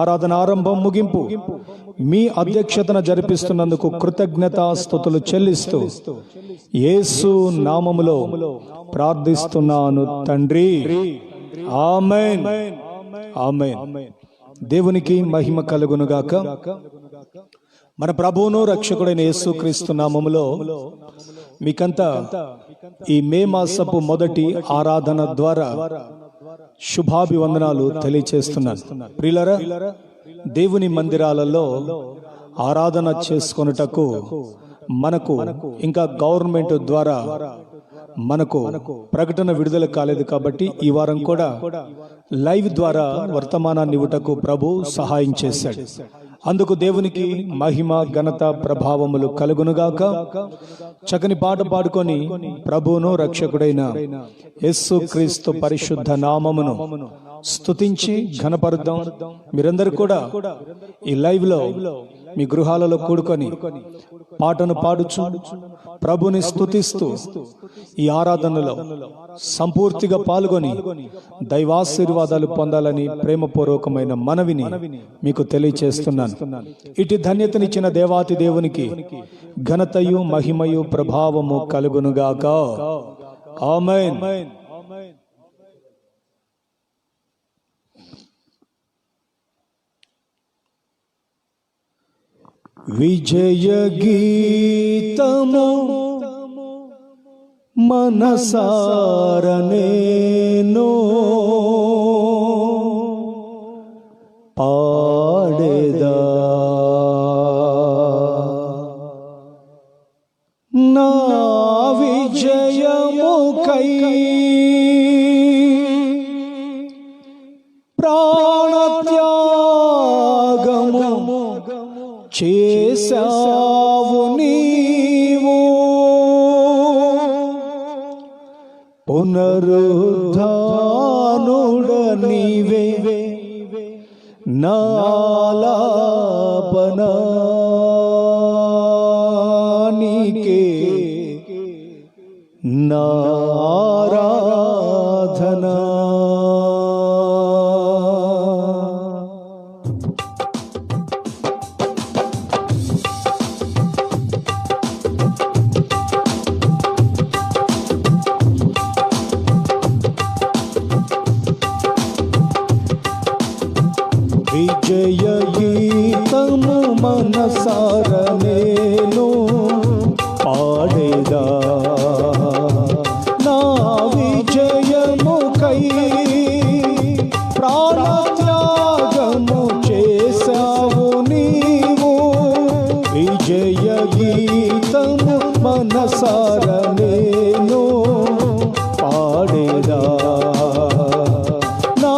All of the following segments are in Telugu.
ఆరాధన ఆరంభం ముగింపు మీ అధ్యక్షతన జరిపిస్తున్నందుకు కృతజ్ఞతాస్తుతులు చెల్లిస్తూ యేసు నామములో ప్రార్థిస్తున్నాను తండ్రి, ఆమేన్ ఆమేన్. దేవునికి మహిమ కలుగునుగాక. మన ప్రభువును రక్షకుడైన యేసుక్రీస్తు నామములో మీకంతా ఈ మే మాసపు మొదటి ఆరాధన ద్వారా శుభాభివందనాలు తెలియచేస్తున్నాను. ప్రియులారా, దేవుని మందిరాలలో ఆరాధన చేసుకొనుటకు మనకు ఇంకా గవర్నమెంట్ ద్వారా మనకు ప్రకటన విడుదల కాలేదు కాబట్టి ఈ వారం కూడా లైవ్ ద్వారా వర్తమానాన్ని ఇవ్వటకు ప్రభు సహాయం చేశాడు. అందుకు దేవునికి మహిమ ఘనత ప్రభావములు కలుగునుగాక. చక్కని పాట పాడుకొని ప్రభువును రక్షకుడైన యేసుక్రీస్తు పరిశుద్ధ నామమును స్తుతించి ఘనపరుద్దాం. మీరందరూ కూడా ఈ లైవ్ లో మీ గృహాలలో కూడుకొని పాటను పాడుచు ప్రభుని స్తుతిస్తూ ఈ ఆరాధనలో సంపూర్తిగా పాల్గొని దైవాశీర్వాదాలు పొందాలని ప్రేమపూర్వకమైన మనవిని మీకు తెలియచేస్తున్నాను. ఇటు ధన్యతనిచ్చిన దేవాతి దేవునికి ఘనతయు మహిమయు ప్రభావము కలుగునుగాక. ఆమేన్. విజయ గీతము మనసార నేను పాడేదా, నా విజయముకై ప్రాణత్యాగము చేశావు నీవు, పునరుద్ధానుడ నీవే నాలాపన నీకే నారాధనా. విజయ గీతము మనసార నేను పాడేదా, నా విజయముకై ప్రాణత్యాగము చేశావు నీవు. విజయ గీతము మనసార నేను పాడేదా, నా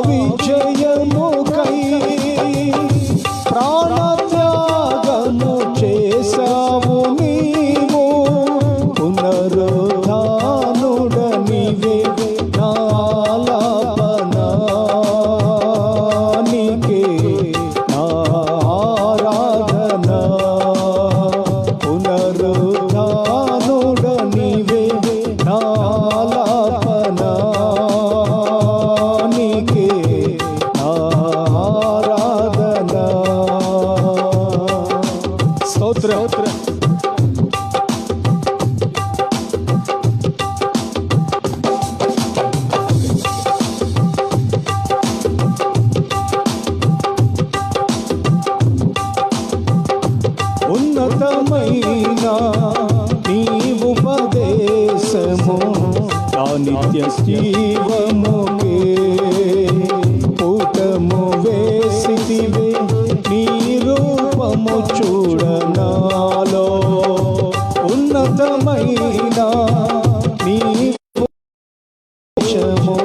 విజయముకై ప్రాణత్యాగము చేశావు నీవు, పునరుద్ధానుడ నీవే నాలాపన నీకే నారాధనా. పునరుద్ధానుడ నీవే నాలాపన నీకే ఆరాధనా. స్తోత్రం. ఉన్నతమైన నీ ఉపదేశము నా నిత్య జీవముకే పూటము వేసితివే, నీ రూపము చూడనాలో. ఉన్నతమైన నీ ఉపదేశము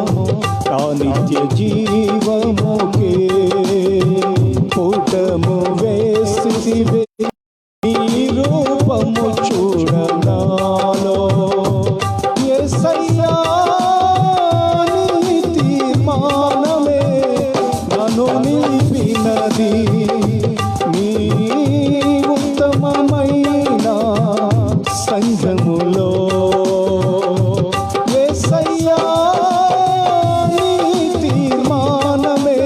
నా నిత్య జీవముకే పూటము వేసితివే, నీ రూపము చూడనాలో. యేసయ్యా నీ తీర్మానమే నన్ను నిలిపినది, నీ ఉత్తమమైన సంఘములో. యేసయ్యా నీ తీర్మానమే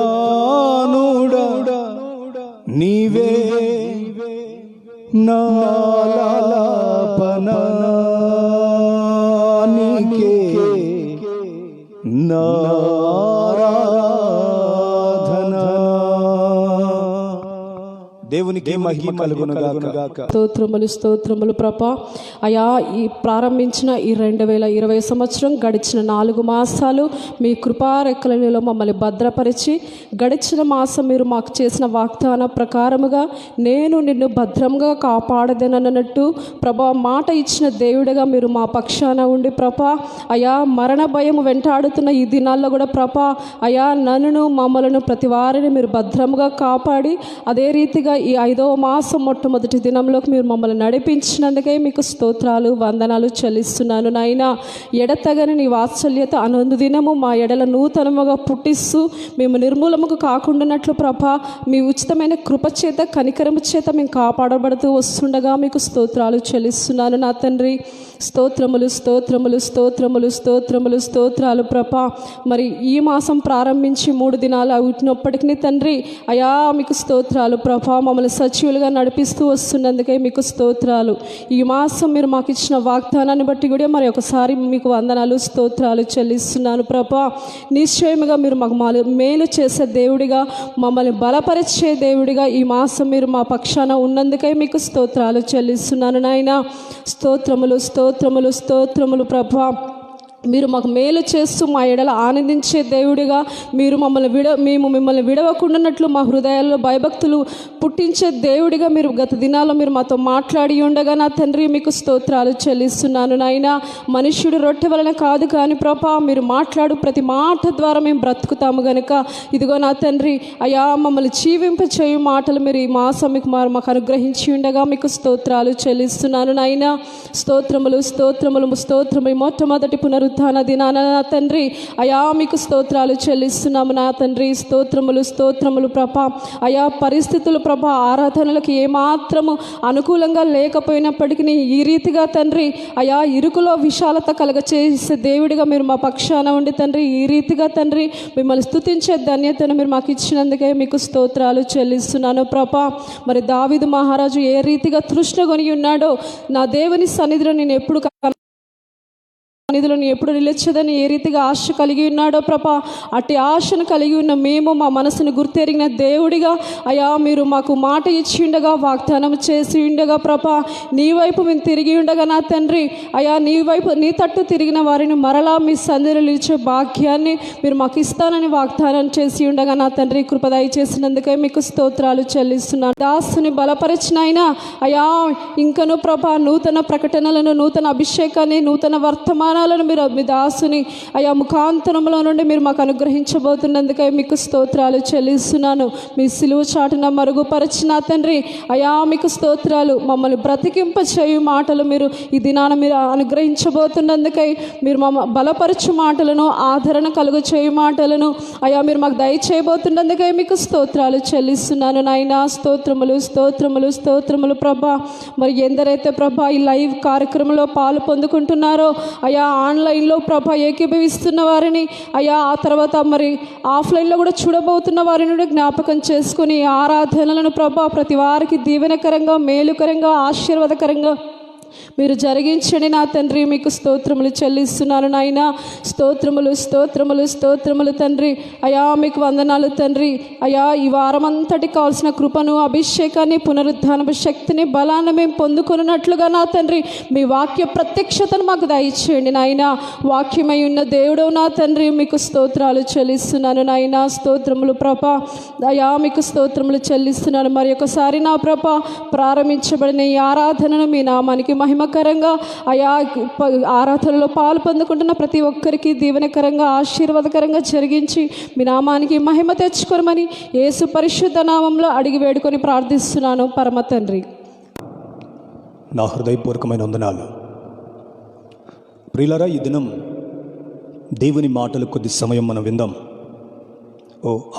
ప్రాణుడా నీవే నాలాపనా నీకే నారాధనా. దేవునికి మహిమ కలుగును గాక. స్తోత్రములు స్తోత్రములు ప్రభా. అయా ఈ ప్రారంభించిన ఈ 2020 సంవత్సరం గడిచిన 4 మాసాలు మీ కృపారెక్కలలో మమ్మల్ని భద్రపరిచి గడిచిన మాసం మీరు మాకు చేసిన వాగ్దాన ప్రకారముగా నేను నిన్ను భద్రంగా కాపాడదనన్నట్టు ప్రభా మాట ఇచ్చిన దేవుడిగా మీరు మా పక్షాన ఉండి ప్రభా అయా మరణ భయం వెంటాడుతున్న ఈ దినాల్లో కూడా ప్రభా అయా నన్ను మమ్మలను ప్రతి వారిని మీరు భద్రంగా కాపాడి అదే రీతిగా ఈ 5వ మాసం మొట్టమొదటి దినంలోకి మీరు మమ్మల్ని నడిపించినందుకే మీకు స్తోత్రాలు వందనాలు చెల్లిస్తున్నాను నాయనా. ఎడతగని నీ వాత్సల్యత అనుదినము మా ఎడల నూతనముగా పుట్టిస్తూ మేము నిర్మూలముకు కాకుండానట్లు ప్రభా మీ ఉచితమైన కృపచేత కనికరము చేత మేము కాపాడబడుతూ వస్తుండగా మీకు స్తోత్రాలు చెల్లిస్తున్నాను నా తండ్రి. స్తోత్రములు స్తోత్రములు స్తోత్రములు స్తోత్రములు స్తోత్రాలు ప్రభా. మరి ఈ మాసం ప్రారంభించి 3 దినాలు అవుతున్నప్పటికీ తండ్రి అయా మీకు స్తోత్రాలు ప్రభా. మమ్మల్ని సజీవులుగా నడిపిస్తూ వస్తున్నందుకే మీకు స్తోత్రాలు. ఈ మాసం మీరు మాకు ఇచ్చిన వాగ్దానాన్ని బట్టి కూడా మరి ఒకసారి మీకు వందనాలు స్తోత్రాలు చెల్లిస్తున్నాను ప్రభా. నిశ్చయముగా మీరు మాకు మేలు చేసే దేవుడిగా మమ్మల్ని బలపరిచే దేవుడిగా ఈ మాసం మీరు మా పక్షాన ఉన్నందుకే మీకు స్తోత్రాలు చెల్లిస్తున్నాను నాయనా. స్తోత్రములు స్తోత్రములు స్తోత్రములు ప్రభా. మీరు మాకు మేలు చేస్తూ మా ఎడల ఆనందించే దేవుడిగా మీరు మేము మిమ్మల్ని విడవకుండానట్లు మా హృదయాల్లో భయభక్తులు పుట్టించే దేవుడిగా మీరు గత దినాల్లో మీరు మాతో మాట్లాడి ఉండగా నా తండ్రి మీకు స్తోత్రాలు చెల్లిస్తున్నాను నాయన. మనుష్యుడు రొట్టె వలన కాదు కానీ ప్రభా మీరు మాట్లాడు ప్రతి మాట ద్వారా మేము బ్రతుకుతాము గనుక ఇదిగో నా తండ్రి అయా మమ్మల్ని జీవింప చేయు మాటలు మీరు ఈ మాసం మాకు అనుగ్రహించి ఉండగా మీకు స్తోత్రాలు చెల్లిస్తున్నాను నాయన. స్తోత్రములు స్తోత్రములు స్తోత్రము. మొట్టమొదటి పునరుద్ధరణ దినాన నా తండ్రి అయా మీకు స్తోత్రాలు చెల్లిస్తున్నాము నా తండ్రి. స్తోత్రములు స్తోత్రములు ప్రభా. అయా పరిస్థితులు ప్రభా ఆరాధనలకు ఏమాత్రము అనుకూలంగా లేకపోయినప్పటికీ ఈ రీతిగా తండ్రి అయా ఇరుకులో విశాలత కలగచేసే దేవుడిగా మీరు మా పక్షాన ఉండి తండ్రి ఈ రీతిగా తండ్రి మిమ్మల్ని స్తుతించే ధన్యతను మీరు మాకు ఇచ్చినందుకే మీకు స్తోత్రాలు చెల్లిస్తున్నాను ప్రభా. మరి దావీదు మహారాజు ఏ రీతిగా తృష్ణగొని ఉన్నాడో నా దేవుని సన్నిధిలో నేను ఎప్పుడు సన్నిధిలో ఎప్పుడు నిలిచేదని ఏ రీతిగా ఆశ కలిగి ఉన్నాడో ప్రభా అట్టి ఆశను కలిగి ఉన్న మేము మా మనసును గుర్తెరిగిన దేవుడిగా అయా మీరు మాకు మాట ఇచ్చి ఉండగా వాగ్దానం చేసి ఉండగా ప్రభా నీ వైపు మేము తిరిగి ఉండగా నా తండ్రి అయా నీ వైపు నీ తట్టు తిరిగిన వారిని మరలా మీ సన్నిధిలో నిలిచే భాగ్యాన్ని మీరు మాకు ఇస్తానని వాగ్దానం చేసి ఉండగా నా తండ్రి కృపదయ చేసినందుకే మీకు స్తోత్రాలు చెల్లిస్తున్నాను. దాసుని బలపరిచిన అయినా అయా ఇంకను ప్రభా నూతన ప్రకటనలను నూతన అభిషేకాన్ని నూతన వర్తమానాలను మీరు మీ దాసుని అయా ముఖాంతరంలో నుండి మీరు మాకు అనుగ్రహించబోతున్నందుకే మీకు స్తోత్రాలు చెల్లిస్తున్నాను. మీ సిలువ చాటున మరుగుపరిచిన తండ్రి అయా మీకు స్తోత్రాలు. మమ్మల్ని బ్రతికింప చేయు మాటలు మీరు ఈ దినాన మీరు అనుగ్రహించబోతున్నందుకై మీరు బలపరచు మాటలను ఆదరణ కలుగు చేయు మాటలను అయా మీరు మాకు దయచేయబోతున్నందుకై మీకు స్తోత్రాలు చెల్లిస్తున్నాను నాయనా. స్తోత్రములు స్తోత్రములు స్తోత్రములు ప్రభా. మరి ఎందరైతే ప్రభా ఈ లైవ్ కార్యక్రమంలో పాలు పొందుకుంటున్నారో అయా ఆన్లైన్లో ప్రభా ఏకీభవిస్తున్న వారిని అయా ఆ తర్వాత మరి ఆఫ్లైన్లో కూడా చూడబోతున్న వారిని జ్ఞాపకం చేసుకుని ఆరాధనలను ప్రభా ప్రతి వారికి దీవెనకరంగా మేలుకరంగా ఆశీర్వాదకరంగా మీరు జరిగించండి నా తండ్రి. మీకు స్తోత్రములు చెల్లిస్తున్నాను నాయన. స్తోత్రములు స్తోత్రములు స్తోత్రములు తండ్రి. అయా మీకు వందనాలు తండ్రి. అయా ఈ వారమంతటి కావాల్సిన కృపను అభిషేకాన్ని పునరుద్ధానపు శక్తిని బలాన్ని మేము పొందుకున్నట్లుగా నా తండ్రి మీ వాక్య ప్రత్యక్షతను మాకు దయచేయండి నాయన. వాక్యమై ఉన్న దేవుడు నా తండ్రి మీకు స్తోత్రాలు చెల్లిస్తున్నాను నాయన. స్తోత్రములు ప్రభా. అయా మీకు స్తోత్రములు చెల్లిస్తున్నాను. మరి ఒకసారి నా ప్రభా ప్రారంభించబడిన ఈ ఆరాధనను మీ నామానికి మహిమకరంగా అయా ఆరాధనలో పాలు పొందుకుంటున్న ప్రతి ఒక్కరికి దీవెనకరంగా ఆశీర్వాదకరంగా జరిగించి మీ నామానికి మహిమ తెచ్చుకోమని యేసు పరిశుద్ధ నామంలో అడిగి వేడుకొని ప్రార్థిస్తున్నాను పరమ తండ్రి. నా హృదయపూర్వకమైన వందనాలు. ప్రియులారా, ఈ దినం దేవుని మాటలు కొద్ది సమయం మనం విందాం.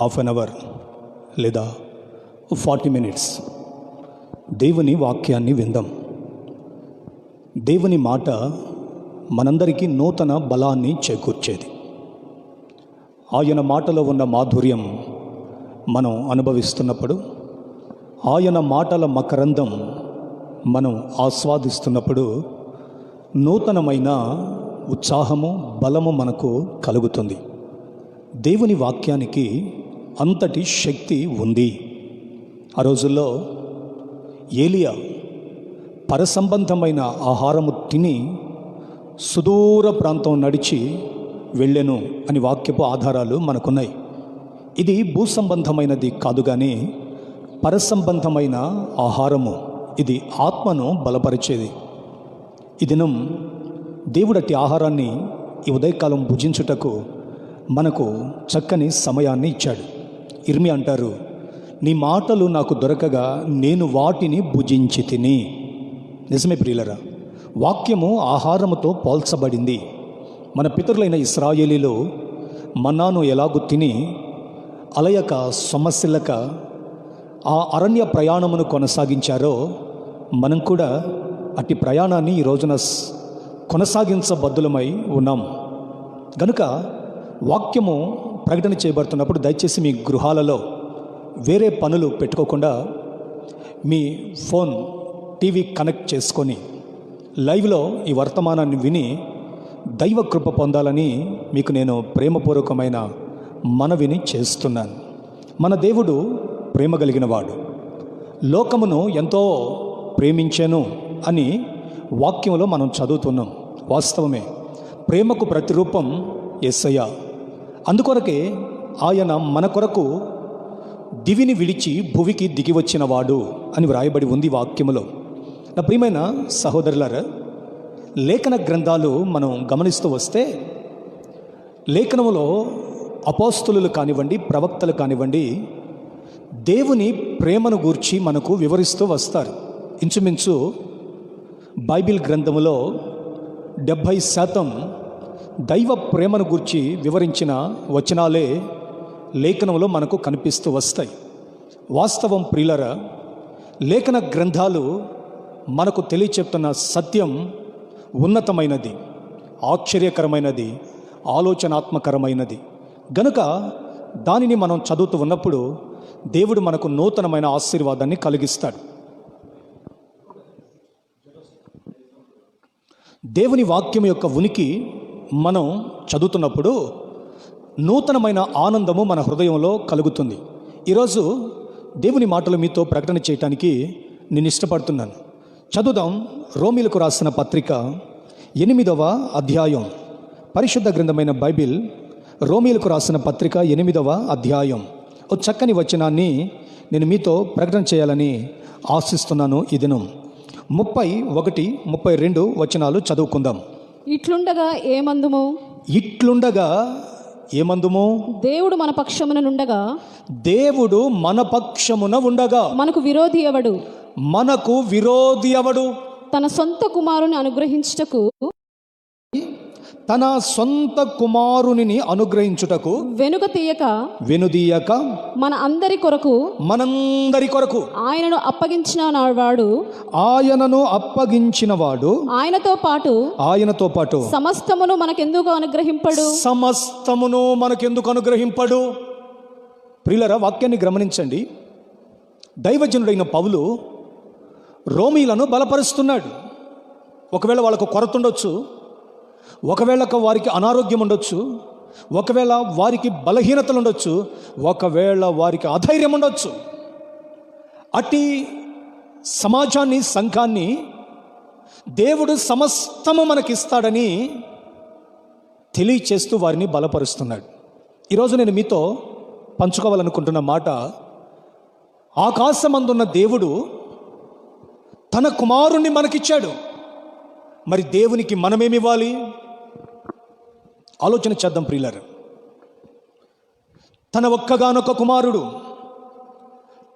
హాఫ్ అన్ అవర్ లేదా 40 minutes దేవుని వాక్యాన్ని విందాం. దేవుని మాట మనందరికీ నూతన బలాన్ని చేకూర్చేది. ఆయన మాటలో ఉన్న మాధుర్యం మనం అనుభవిస్తున్నప్పుడు, ఆయన మాటల మకరందం మనం ఆస్వాదిస్తున్నప్పుడు నూతనమైన ఉత్సాహము, బలము మనకు కలుగుతుంది. దేవుని వాక్యానికి అంతటి శక్తి ఉంది. ఆ రోజుల్లో ఏలియా పరసంబంధమైన ఆహారము తిని సుదూర ప్రాంతం నడిచి వెళ్ళెను అని వాక్యపు ఆధారాలు మనకున్నాయి. ఇది భూసంబంధమైనది కాదు కానీ పరసంబంధమైన ఆహారము. ఇది ఆత్మను బలపరిచేది. ఈ దినం దేవుడటి ఆహారాన్ని ఈ ఉదయకాలం భుజించుటకు మనకు చక్కని సమయాన్ని ఇచ్చాడు. ఇర్మి అంటారు, నీ మాటలు నాకు దొరకగా నేను వాటిని భుజించి తిని. నిజమే ప్రియులరా, వాక్యము ఆహారముతో పోల్చబడింది. మన పితరులైన ఇశ్రాయేలీలు మన్నాను ఎలాగూ తిని అలయక సొమ్మసిల్లక ఆ అరణ్య ప్రయాణమును కొనసాగించారో మనం కూడా అట్టి ప్రయాణాన్ని ఈ రోజున కొనసాగించబద్దులమై ఉన్నాం. గనుక వాక్యము ప్రకటన చేయబడుతున్నప్పుడు దయచేసి మీ గృహాలలో వేరే పనులు పెట్టుకోకుండా మీ ఫోన్, టీవీ కనెక్ట్ చేసుకొని లైవ్లో ఈ వర్తమానాన్ని విని దైవ కృప పొందాలని మీకు నేను ప్రేమపూర్వకమైన మనవిని చేస్తున్నాను. మన దేవుడు ప్రేమ కలిగినవాడు. లోకమును ఎంతో ప్రేమించాను అని వాక్యంలో మనం చదువుతున్నాం. వాస్తవమే, ప్రేమకు ప్రతిరూపం యేసయ్య. అందుకొరకే ఆయన మన కొరకు దివిని విడిచి భువికి దిగి వచ్చినవాడు అని వ్రాయబడి ఉంది వాక్యములో. నా ప్రియమైన సహోదరులారా, లేఖన గ్రంథాలు మనం గమనిస్తూ వస్తే లేఖనములో అపోస్తలులు కానివ్వండి, ప్రవక్తలు కానివ్వండి, దేవుని ప్రేమను గూర్చి మనకు వివరిస్తూ వస్తారు. ఇంచుమించు బైబిల్ గ్రంథములో 70% దైవ ప్రేమను గూర్చి వివరించిన వచనాలే లేఖనంలో మనకు కనిపిస్తూ వస్తాయి. వాస్తవం ప్రియులరా, లేఖన గ్రంథాలు మనకు తెలియచెప్తున్న సత్యం ఉన్నతమైనది, ఆశ్చర్యకరమైనది, ఆలోచనాత్మకరమైనది. గనుక దానిని మనం చదువుతూ ఉన్నప్పుడు దేవుడు మనకు నూతనమైన ఆశీర్వాదాన్ని కలిగిస్తాడు. దేవుని వాక్యం యొక్క ఉనికి మనం చదువుతున్నప్పుడు నూతనమైన ఆనందము మన హృదయంలో కలుగుతుంది. ఈరోజు దేవుని మాటలు మీతో ప్రకటన చేయటానికి నేను ఇష్టపడుతున్నాను. చదువుదాం. రోమీలకు రాసిన పత్రిక 8వ అధ్యాయం. పరిశుద్ధ గ్రంథమైన బైబిల్ రోమీలకు రాసిన పత్రిక 8వ అధ్యాయం. ఓ చక్కని వచనాన్ని నేను మీతో ప్రకటన చేయాలని ఆశిస్తున్నాను. ఈ దినం 31, 32 వచనాలు చదువుకుందాం. ఇట్లుండగా ఏమందుము? ఇట్లుండగా ఏమందుము? దేవుడు మన పక్షమున నుండగా, దేవుడు మన పక్షమున ఉండగా మనకు విరోధి ఎవడు? మనకు విరోధి ఎవడు? తన సొంత కుమారుని అనుగ్రహించుటకు, తన సొంత కుమారుని అనుగ్రహించుటకు వెనుదీయక మన అందరి కొరకు ఆయనను అప్పగించిన వాడు ఆయనతో పాటు సమస్తమును మనకెందుకు అనుగ్రహింపడు? ప్రియులరా, వాక్యాన్ని గమనించండి. దైవజనుడైన పౌలు రోమీలను బలపరుస్తున్నాడు. ఒకవేళ వాళ్ళకు కొరత ఉండొచ్చు, ఒకవేళ వారికి అనారోగ్యం ఉండొచ్చు, ఒకవేళ వారికి బలహీనతలు ఉండొచ్చు, ఒకవేళ వారికి అధైర్యం ఉండొచ్చు. అట్టి సమాజాన్ని, సంఘాన్ని దేవుడు సమస్తము మనకిస్తాడని తెలియచేస్తూ వారిని బలపరుస్తున్నాడు. ఈరోజు నేను మీతో పంచుకోవాలనుకుంటున్న మాట, ఆకాశమందున్న దేవుడు తన కుమారుణ్ణి మనకిచ్చాడు. మరి దేవునికి మనమేమివ్వాలి? ఆలోచన చేద్దాం ప్రియులారా. తన ఒక్కగానొక్క కుమారుడు,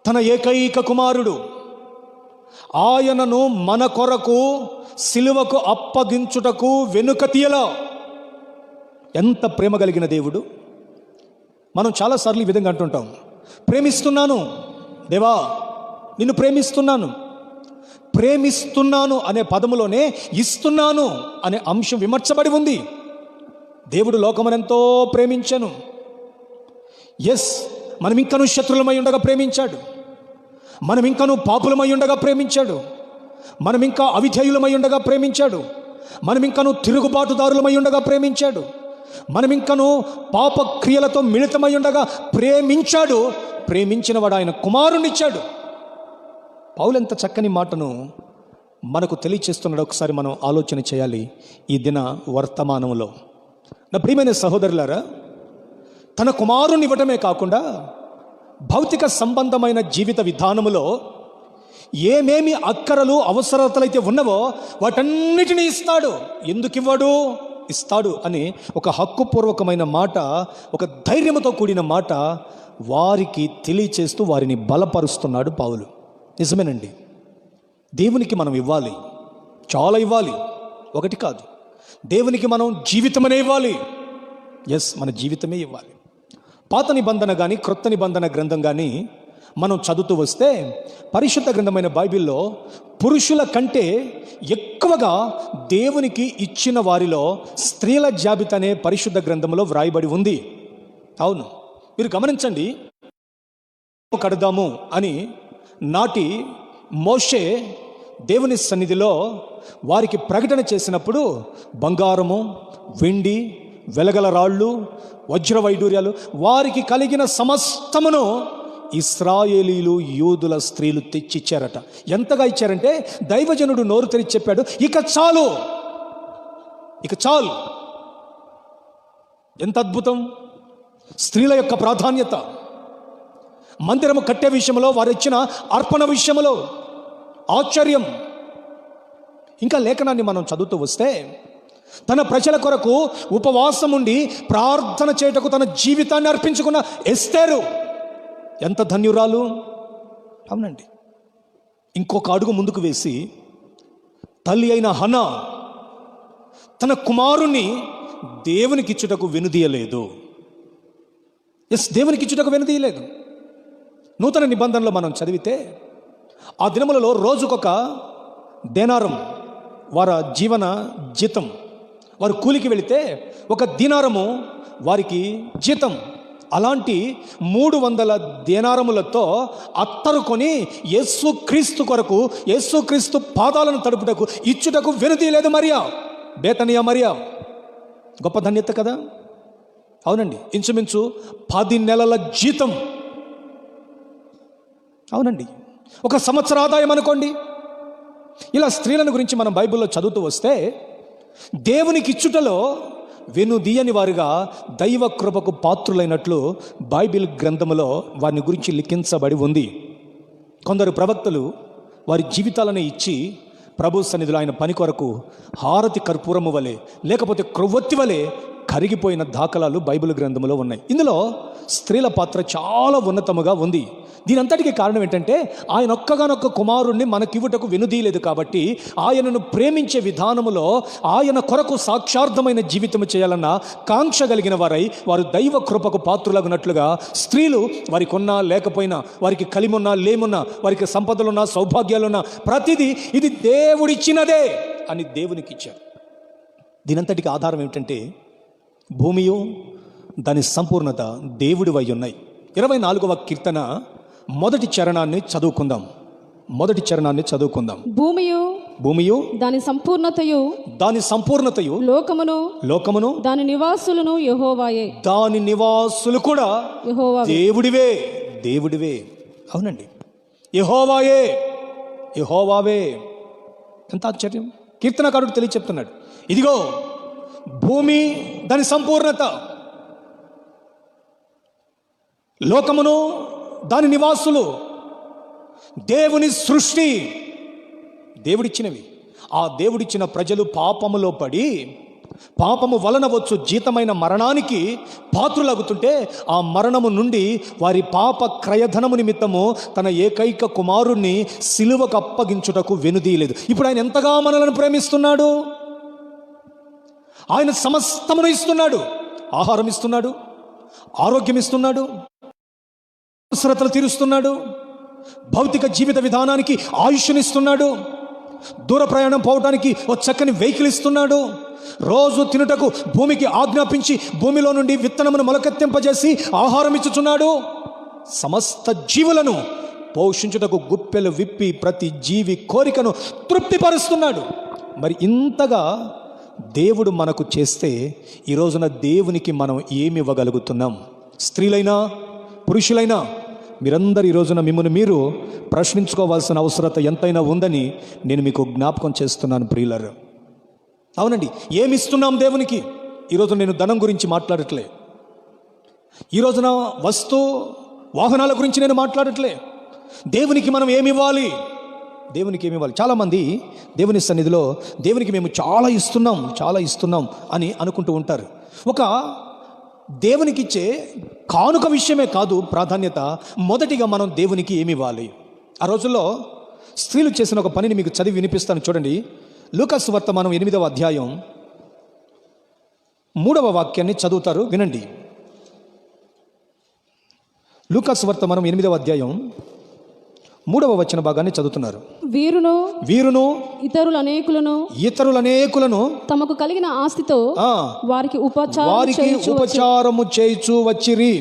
తన ఏకైక కుమారుడు, ఆయనను మన కొరకు సిలువకు అప్పగించుటకు వెనుక తీయలా. ఎంత ప్రేమ కలిగిన దేవుడు! మనం చాలాసార్లు ఈ విధంగా అంటుంటాం, ప్రేమిస్తున్నాను దేవా, నిన్ను ప్రేమిస్తున్నాను. ప్రేమిస్తున్నాను అనే పదములోనే ఇస్తున్నాను అనే అంశం విమర్శబడి ఉంది. దేవుడు లోకమునెంతో ప్రేమించెను. ఎస్, మనం ఇంకనూ శత్రులమై ఉండగా ప్రేమించాడు. మనం ఇంకనూ పాపులమై ఉండగా ప్రేమించాడు. మనం ఇంకా అవిధేయులమై ఉండగా ప్రేమించాడు. మనం ఇంకనూ తిరుగుబాటుదారులమై ఉండగా ప్రేమించాడు. మనం ఇంకనూ పాప క్రియలతో మిళితమై ఉండగా ప్రేమించాడు. ప్రేమించిన వాడు ఆయన కుమారునిచ్చాడు. పౌలు ఎంత చక్కని మాటను మనకు తెలియచేస్తున్నాడు. ఒకసారి మనం ఆలోచన చేయాలి. ఈ దిన వర్తమానంలో నా ప్రియమైన సహోదరులారా, తన కుమారుని ఇవ్వటమే కాకుండా భౌతిక సంబంధమైన జీవిత విధానములో ఏమేమి అక్కరలు అవసరతలైతే ఉన్నవో వాటన్నిటినీ ఇస్తాడు. ఎందుకు ఇవ్వడు? ఇస్తాడు అని ఒక హక్కుపూర్వకమైన మాట, ఒక ధైర్యంతో కూడిన మాట వారికి తెలియచేస్తూ వారిని బలపరుస్తున్నాడు పౌలు. నిజమేనండి, దేవునికి మనం ఇవ్వాలి, చాలా ఇవ్వాలి, ఒకటి కాదు. దేవునికి మనం జీవితమనే ఇవ్వాలి. ఎస్, మన జీవితమే ఇవ్వాలి. పాత నిబంధన కానీ క్రొత్త నిబంధన గ్రంథం కానీ మనం చదువుతూ వస్తే పరిశుద్ధ గ్రంథమైన బైబిల్లో పురుషుల కంటే ఎక్కువగా దేవునికి ఇచ్చిన వారిలో స్త్రీల జాబితానే పరిశుద్ధ గ్రంథంలో వ్రాయబడి ఉంది. అవును, మీరు గమనించండి. కడదాము అని నాటి మోషే దేవుని సన్నిధిలో వారికి ప్రకటన చేసినప్పుడు బంగారము, వెండి, వెలగల రాళ్ళు, వజ్ర వైడూర్యాలు, వారికి కలిగిన సమస్తమును ఇశ్రాయేలీలు, యూదుల స్త్రీలు తెచ్చిచ్చారట. ఎంతగా ఇచ్చారంటే దైవజనుడు నోరు తెరిచి చెప్పాడు, ఇక చాలు, ఇక చాలు. ఎంత అద్భుతం! స్త్రీల యొక్క ప్రాధాన్యత, మందిరము కట్టే విషయంలో వారు ఇచ్చిన అర్పణ విషయంలో ఆశ్చర్యం. ఇంకా లేఖనాన్ని మనం చదువుతూ వస్తే తన ప్రజల కొరకు ఉపవాసం ఉండి ప్రార్థన చేయుటకు తన జీవితాన్ని అర్పించుకున్న ఎస్తేరు ఎంత ధన్యురాలు! అవునండి. ఇంకొక అడుగు ముందుకు వేసి తల్లి అయిన హన్నా తన కుమారుణ్ణి దేవునికి ఇచ్చుటకు వెనుదీయలేదు. ఎస్, దేవునికి ఇచ్చుటకు వెనుదీయలేదు. నూతన నిబంధనలో మనం చదివితే ఆ దినములలో రోజుకొక దేనారం వారి జీవన జీతం. వారు కూలికి వెళితే ఒక దీనారము వారికి జీతం. అలాంటి 300 దేనారములతో అత్తరు కొని యేసుక్రీస్తు కొరకు, యేసుక్రీస్తు పాదాలను తడుపుటకు ఇచ్చుటకు వెనుదీయలేదు మరియా, బేతనియా మరియా. గొప్ప ధన్యత కదా. అవునండి, ఇంచుమించు 10 నెలల జీతం. అవునండి, ఒక సంవత్సర ఆదాయం అనుకోండి. ఇలా స్త్రీలను గురించి మనం బైబిల్లో చదువుతూ వస్తే దేవునికి ఇచ్చుటలో వెనుదీయని వారుగా దైవ కృపకు పాత్రులైనట్లు బైబిల్ గ్రంథములో వారిని గురించి లిఖించబడి ఉంది. కొందరు ప్రవక్తలు వారి జీవితాలను ఇచ్చి ప్రభు సన్నిధిలో ఆయన పని కొరకు హారతి కర్పూరము వలె, లేకపోతే క్రొవ్వొత్తి వలె కరిగిపోయిన దాఖలాలు బైబిల్ గ్రంథంలో ఉన్నాయి. ఇందులో స్త్రీల పాత్ర చాలా ఉన్నతముగా ఉంది. దీని అంతటికీ కారణం ఏంటంటే ఆయన ఒక్కగానొక్క కుమారుణ్ణి మనకివ్వటకు వెనుదీయలేదు కాబట్టి ఆయనను ప్రేమించే విధానములో ఆయన కొరకు సాక్షార్థమైన జీవితం చేయాలన్న కాంక్ష కలిగిన వారై వారు దైవ కృపకు పాత్రులగునట్లుగా స్త్రీలు వారికి ఉన్నా లేకపోయినా, వారికి కలిమున్నా లేమున్నా, వారికి సంపదలున్నా సౌభాగ్యాలున్నా ప్రతిదీ ఇది దేవుడిచ్చినదే అని దేవునికి ఇచ్చారు. దీనంతటికి ఆధారం ఏమిటంటే భూమియు దాని సంపూర్ణత దేవుడివై ఉన్నాయి. 24వ కీర్తన మొదటి చరణాన్ని చదువుకుందాం. భూమియు దాని సంపూర్ణతయు లోకమును దాని నివాసులను యెహోవాయే. దాని నివాసులు కూడా దేవుడివే. అవునండి, యెహోవావే. ఎంత ఆశ్చర్యం! కీర్తనకారుడు తెలియ చెప్తున్నాడు, ఇదిగో భూమి దాని సంపూర్ణత, లోకమును దాని నివాసులు, దేవుని సృష్టి, దేవుడిచ్చినవి. ఆ దేవుడిచ్చిన ప్రజలు పాపములో పడి పాపము వలన వచ్చు జీతమైన మరణానికి పాత్రులగుతుంటే ఆ మరణము నుండి వారి పాప క్రయధనము నిమిత్తము తన ఏకైక కుమారుణ్ణి సిలువకు అప్పగించుటకు వెనుదీయలేదు. ఇప్పుడు ఆయన ఎంతగా మనలను ప్రేమిస్తున్నాడు! ఆయన సమస్తమును ఇస్తున్నాడు. ఆహారం ఇస్తున్నాడు, ఆరోగ్యం ఇస్తున్నాడు, అవసరతలు తీరుస్తున్నాడు, భౌతిక జీవిత విధానానికి ఆయుష్నిస్తున్నాడు, దూర ప్రయాణం పోవడానికి ఒక చక్కని వెహికల్ ఇస్తున్నాడు, రోజు తినుటకు భూమికి ఆజ్ఞాపించి భూమిలో నుండి విత్తనమును మొలకెత్తింపజేసి ఆహారం ఇచ్చుచున్నాడు. సమస్త జీవులను పోషించుటకు గుప్పెలు విప్పి ప్రతి జీవి కోరికను తృప్తిపరుస్తున్నాడు. మరి ఇంతగా దేవుడు మనకు చేస్తే ఈ రోజున దేవునికి మనం ఏమి ఇవ్వగలుగుతున్నాం? స్త్రీలైనా పురుషులైనా మీరందరూ ఈ రోజున మిమ్మల్ని మీరు ప్రశ్నించుకోవాల్సిన అవసరత ఎంతైనా ఉందని నేను మీకు జ్ఞాపకం చేస్తున్నాను ప్రియులారా. అవునండి, ఏమిస్తున్నాం దేవునికి? ఈరోజు నేను ధనం గురించి మాట్లాడట్లే, ఈ రోజున వస్తు వాహనాల గురించి నేను మాట్లాడట్లే. దేవునికి మనం ఏమి ఇవ్వాలి? దేవునికి ఏమి ఇవ్వాలి? చాలామంది దేవుని సన్నిధిలో దేవునికి మేము చాలా ఇస్తున్నాం అని అనుకుంటూ ఉంటారు. ఒక దేవునికి ఇచ్చే కానుక విషయమే కాదు ప్రాధాన్యత, మొదటిగా మనం దేవునికి ఏమి ఇవ్వాలి? ఆ రోజుల్లో స్త్రీలు చేసిన ఒక పనిని మీకు చదివి వినిపిస్తాను చూడండి. లూకాసు వర్తమానం 8వ అధ్యాయం 3వ వాక్యాన్ని చదువుతారు, వినండి. లూకాసు వర్తమానం 8వ అధ్యాయం 3వ వచన భాగాన్ని చదువుతున్నారు. వీరును ఇతరులు అనేకులను తమకు కలిగిన ఆస్తితో వారికి ఉపచారము చేయుచు వచ్చిరి.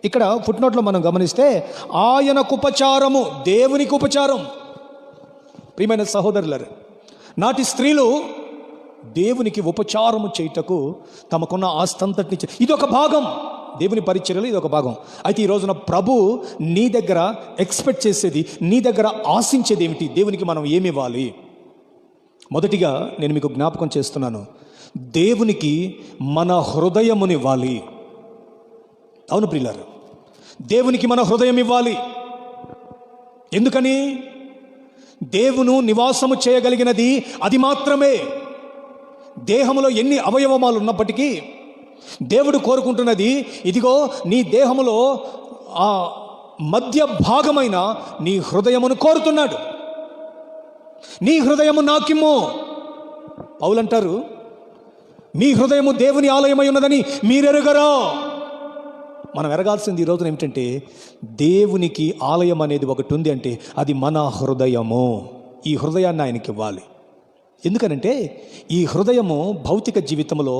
ఇక్కడ ఫుట్నోట్లో మనం గమనిస్తే ఆయనకు ఉపచారము, దేవునికి ఉపచారం. ప్రియమైన సహోదరులారా, నాటి స్త్రీలు దేవునికి ఉపచారము చేయుటకు తమకున్న ఆస్తంతటిని ఇది ఒక భాగం, దేవుని పరిచర్యలో ఇది ఒక భాగం. అయితే ఈ రోజున ప్రభు నీ దగ్గర ఎక్స్పెక్ట్ చేసేది, నీ దగ్గర ఆశించేది ఏమిటి? దేవునికి మనం ఏమి ఇవ్వాలి? మొదటిగా నేను మీకు జ్ఞాపకం చేస్తున్నాను, దేవునికి మన హృదయమునివ్వాలి. అవును ప్రియులారా, దేవునికి మన హృదయం ఇవ్వాలి. ఎందుకని? దేవును నివాసము చేయగలిగినది అది మాత్రమే. దేహములో ఎన్ని అవయవమాలు ఉన్నప్పటికీ దేవుడు కోరుకుంటున్నది, ఇదిగో నీ దేహములో ఆ మధ్య భాగమైన నీ హృదయమును కోరుతున్నాడు. నీ హృదయము నాకిమ్ము. పౌలంటారు, మీ హృదయము దేవుని ఆలయమై ఉన్నదని మీరెరుగరా. మనం ఎరగాల్సింది ఈ రోజున ఏమిటంటే, దేవునికి ఆలయం అనేది ఒకటి ఉంది అంటే అది మన హృదయము. ఈ హృదయాన్ని ఆయనకి ఇవ్వాలి. ఎందుకనంటే ఈ హృదయము భౌతిక జీవితంలో